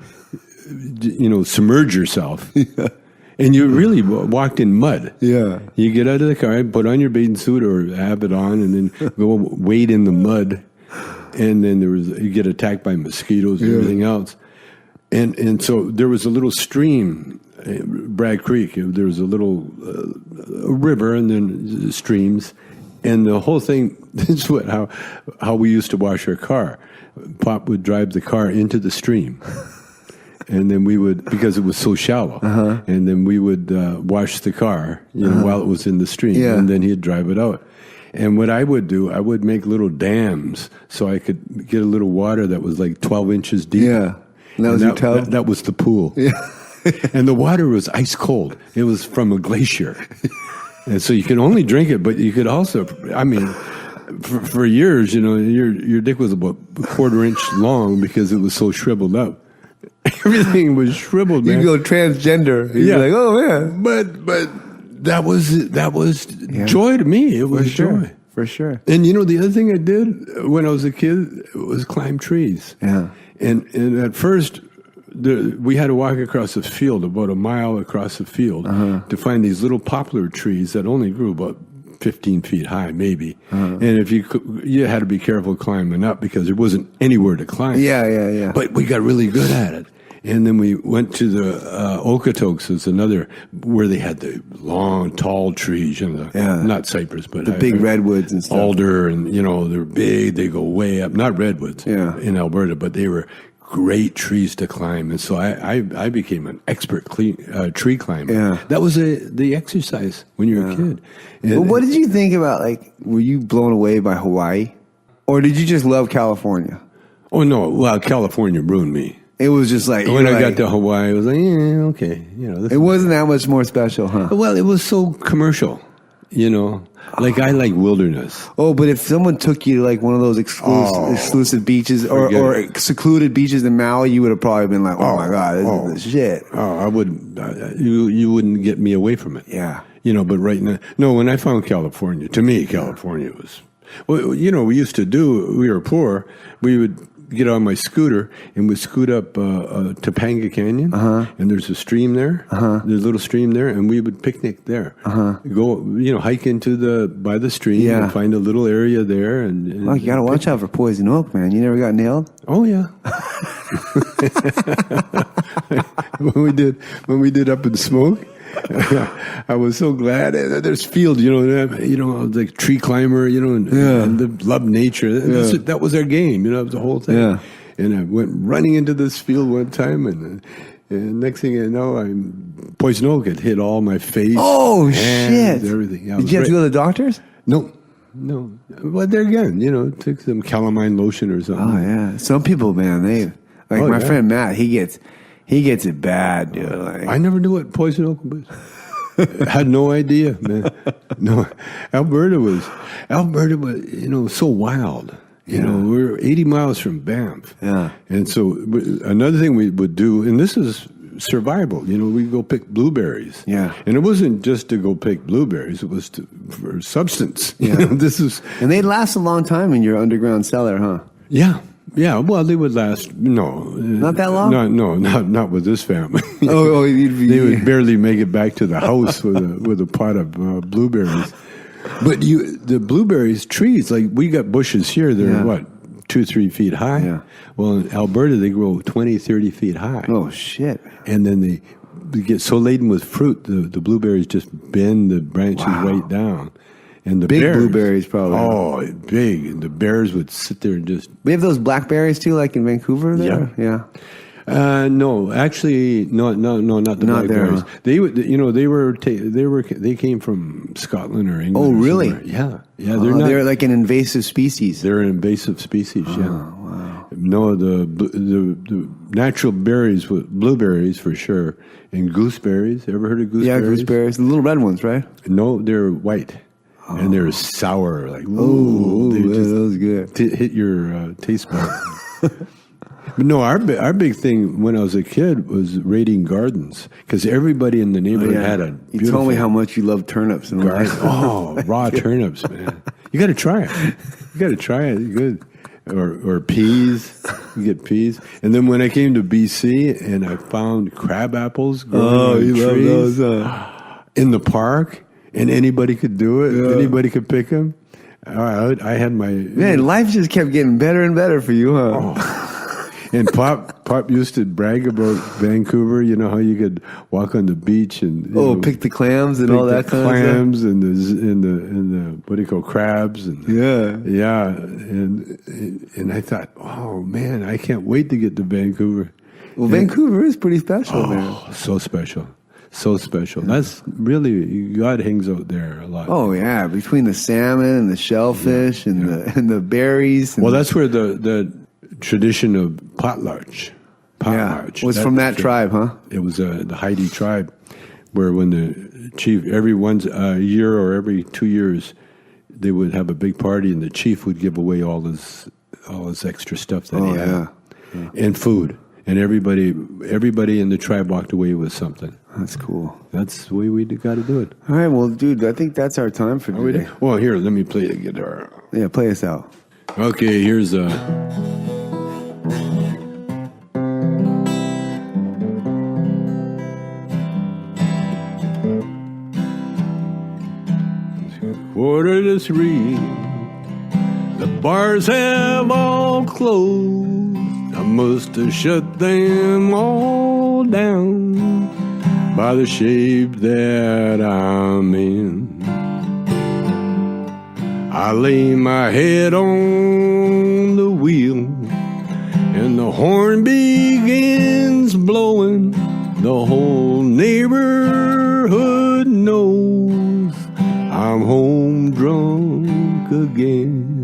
submerge yourself. Yeah. And you really walked in mud. Yeah. You get out of the car, put on your bathing suit or have it on, and then go wade in the mud. And then you get attacked by mosquitoes and everything else. And so there was a little stream, Bragg Creek. There was a little river and then streams. And the whole thing, this is how we used to wash our car. Pop would drive the car into the stream. And then we would, because it was so shallow, and then we would wash the car, while it was in the stream. Yeah. And then he'd drive it out. And what I would do, I would make little dams so I could get a little water that was like 12 inches deep. Yeah. And that was your tub? That was the pool. Yeah. And the water was ice cold. It was from a glacier. And so you can only drink it, but you could also, for years, your dick was about a quarter inch long because it was so shriveled up. Everything was shriveled, man. You go transgender. You'd be like, oh, yeah. But that was joy to me. It was joy. For sure. And the other thing I did when I was a kid was climb trees. Yeah. And at first, we had to walk across a field, about a mile across the field, to find these little poplar trees that only grew about 15 feet high, maybe. And if you had to be careful climbing up because there wasn't anywhere to climb. Yeah. But we got really good at it. And then we went to the Okotoks, is another, where they had the long, tall trees, not cypress, but the big redwoods and stuff. Alder, and they're big. They go way up. Not redwoods in Alberta, but they were great trees to climb. And so I became an expert tree climber. Yeah. That was the exercise when you were a kid. Well, what did you think about, were you blown away by Hawaii? Or did you just love California? Oh, no. Well, California ruined me. It was just like... When I got to Hawaii, I was like, yeah, okay. It wasn't that much more special, huh? Well, it was so commercial, I like wilderness. Oh, but if someone took you to one of those exclusive beaches or secluded beaches in Maui, you would have probably been like, oh my God, this is the shit. Oh, I wouldn't. You wouldn't get me away from it. Yeah. But right now, no, when I found California, to me, California was... Well, we used to do, we were poor, we would get on my scooter and would scoot up Topanga Canyon, and there's a stream there. There's a little stream there, and we would picnic there. Go, hike by the stream and find a little area there. And you got to watch out for poison oak, man. You never got nailed? Oh yeah. when we did Up in Smoke, I was so glad. There's field, like tree climber, and love nature. That was our game, it was the whole thing. Yeah. And I went running into this field one time, and next thing I know, poison oak had hit all my face. Oh, hands, shit. Everything. Did you have to go to the doctors? No. But there again, took some calamine lotion or something. Oh, yeah. Some people, man, my friend Matt, he gets it bad, dude. I never knew what poison oak was. Had no idea, man. No, Alberta was, so wild. We're 80 miles from Banff. Yeah. And so another thing we would do, and this is survival, we'd go pick blueberries. Yeah. And it wasn't just to go pick blueberries, it was for substance. Yeah. And they'd last a long time in your underground cellar, huh? Yeah. Yeah, well, they would last, not that long? Not with this family. They would barely make it back to the house with a pot of blueberries. But the blueberries trees, like we got bushes here, they're 2-3 feet high. Yeah. Well, in Alberta, they grow 20, 30 feet high. Oh, shit. And then they get so laden with fruit, the blueberries just bend the branches right down. And the big bears, blueberries, probably. Oh, big. And the bears would sit there and just... We have those blackberries, too, like in Vancouver there? Yeah. No, actually, not the blackberries. Huh? They came from Scotland or England. Oh, really? Yeah. They're like an invasive species. They're an invasive species, Wow. No, the natural berries, blueberries for sure, and gooseberries. Ever heard of gooseberries? Yeah, gooseberries. The little red ones, right? No, they're white. And they're sour, like that was good. Hit your taste bud. But no, our big thing when I was a kid was raiding gardens because everybody in the neighborhood had a beautiful. You told me how much you love turnips and garden. Raw turnips, man! You got to try it. Good. Or peas. You get peas. And then when I came to BC and I found crab apples growing on trees in the park. And anybody could do it. Yeah. Anybody could pick them. I had my... Man, life just kept getting better and better for you, huh? Oh. And Pop used to brag about Vancouver. You know how you could walk on the beach and... pick the clams and all that kind of stuff? Clams and the what do you call crabs. And, Yeah. And I thought, oh, man, I can't wait to get to Vancouver. Well, Vancouver is pretty special, man. So special. So special. That's really, God hangs out there a lot. Oh yeah, between the salmon and the shellfish and the berries. Well, that's where the tradition of potlatch was from that tribe, huh? It was the Haida tribe, where when the chief every year or every 2 years, they would have a big party, and the chief would give away all his extra stuff that he had, and food. And everybody in the tribe walked away with something. That's cool. That's the way we got to do it. All right, well, dude, I think that's our time for today. Well, here, let me play the guitar. Yeah, play us out. Okay, here's Quarter to 3. The bars have all closed. I must have shut them all down by the shape that I'm in. I lay my head on the wheel and the horn begins blowing. The whole neighborhood knows I'm home drunk again.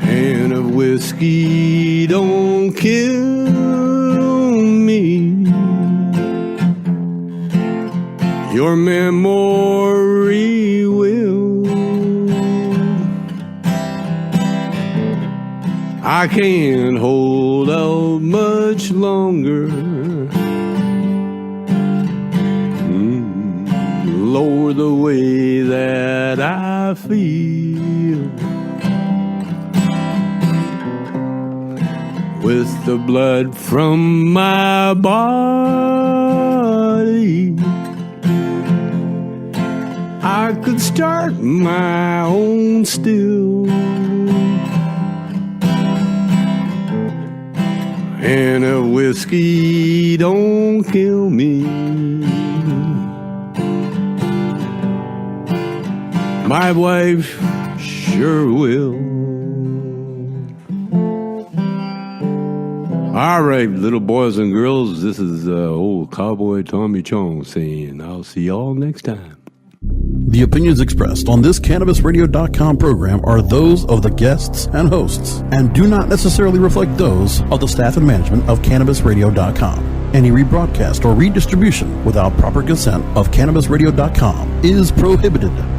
And if whiskey don't kill me, your memory will. I can't hold out much longer. Lord, the way that I feel. with the blood from my body, I could start my own still. And a whiskey don't kill me. My wife sure will. All right, little boys and girls, this is old cowboy Tommy Chong saying, I'll see y'all next time. The opinions expressed on this CannabisRadio.com program are those of the guests and hosts and do not necessarily reflect those of the staff and management of CannabisRadio.com. Any rebroadcast or redistribution without proper consent of CannabisRadio.com is prohibited.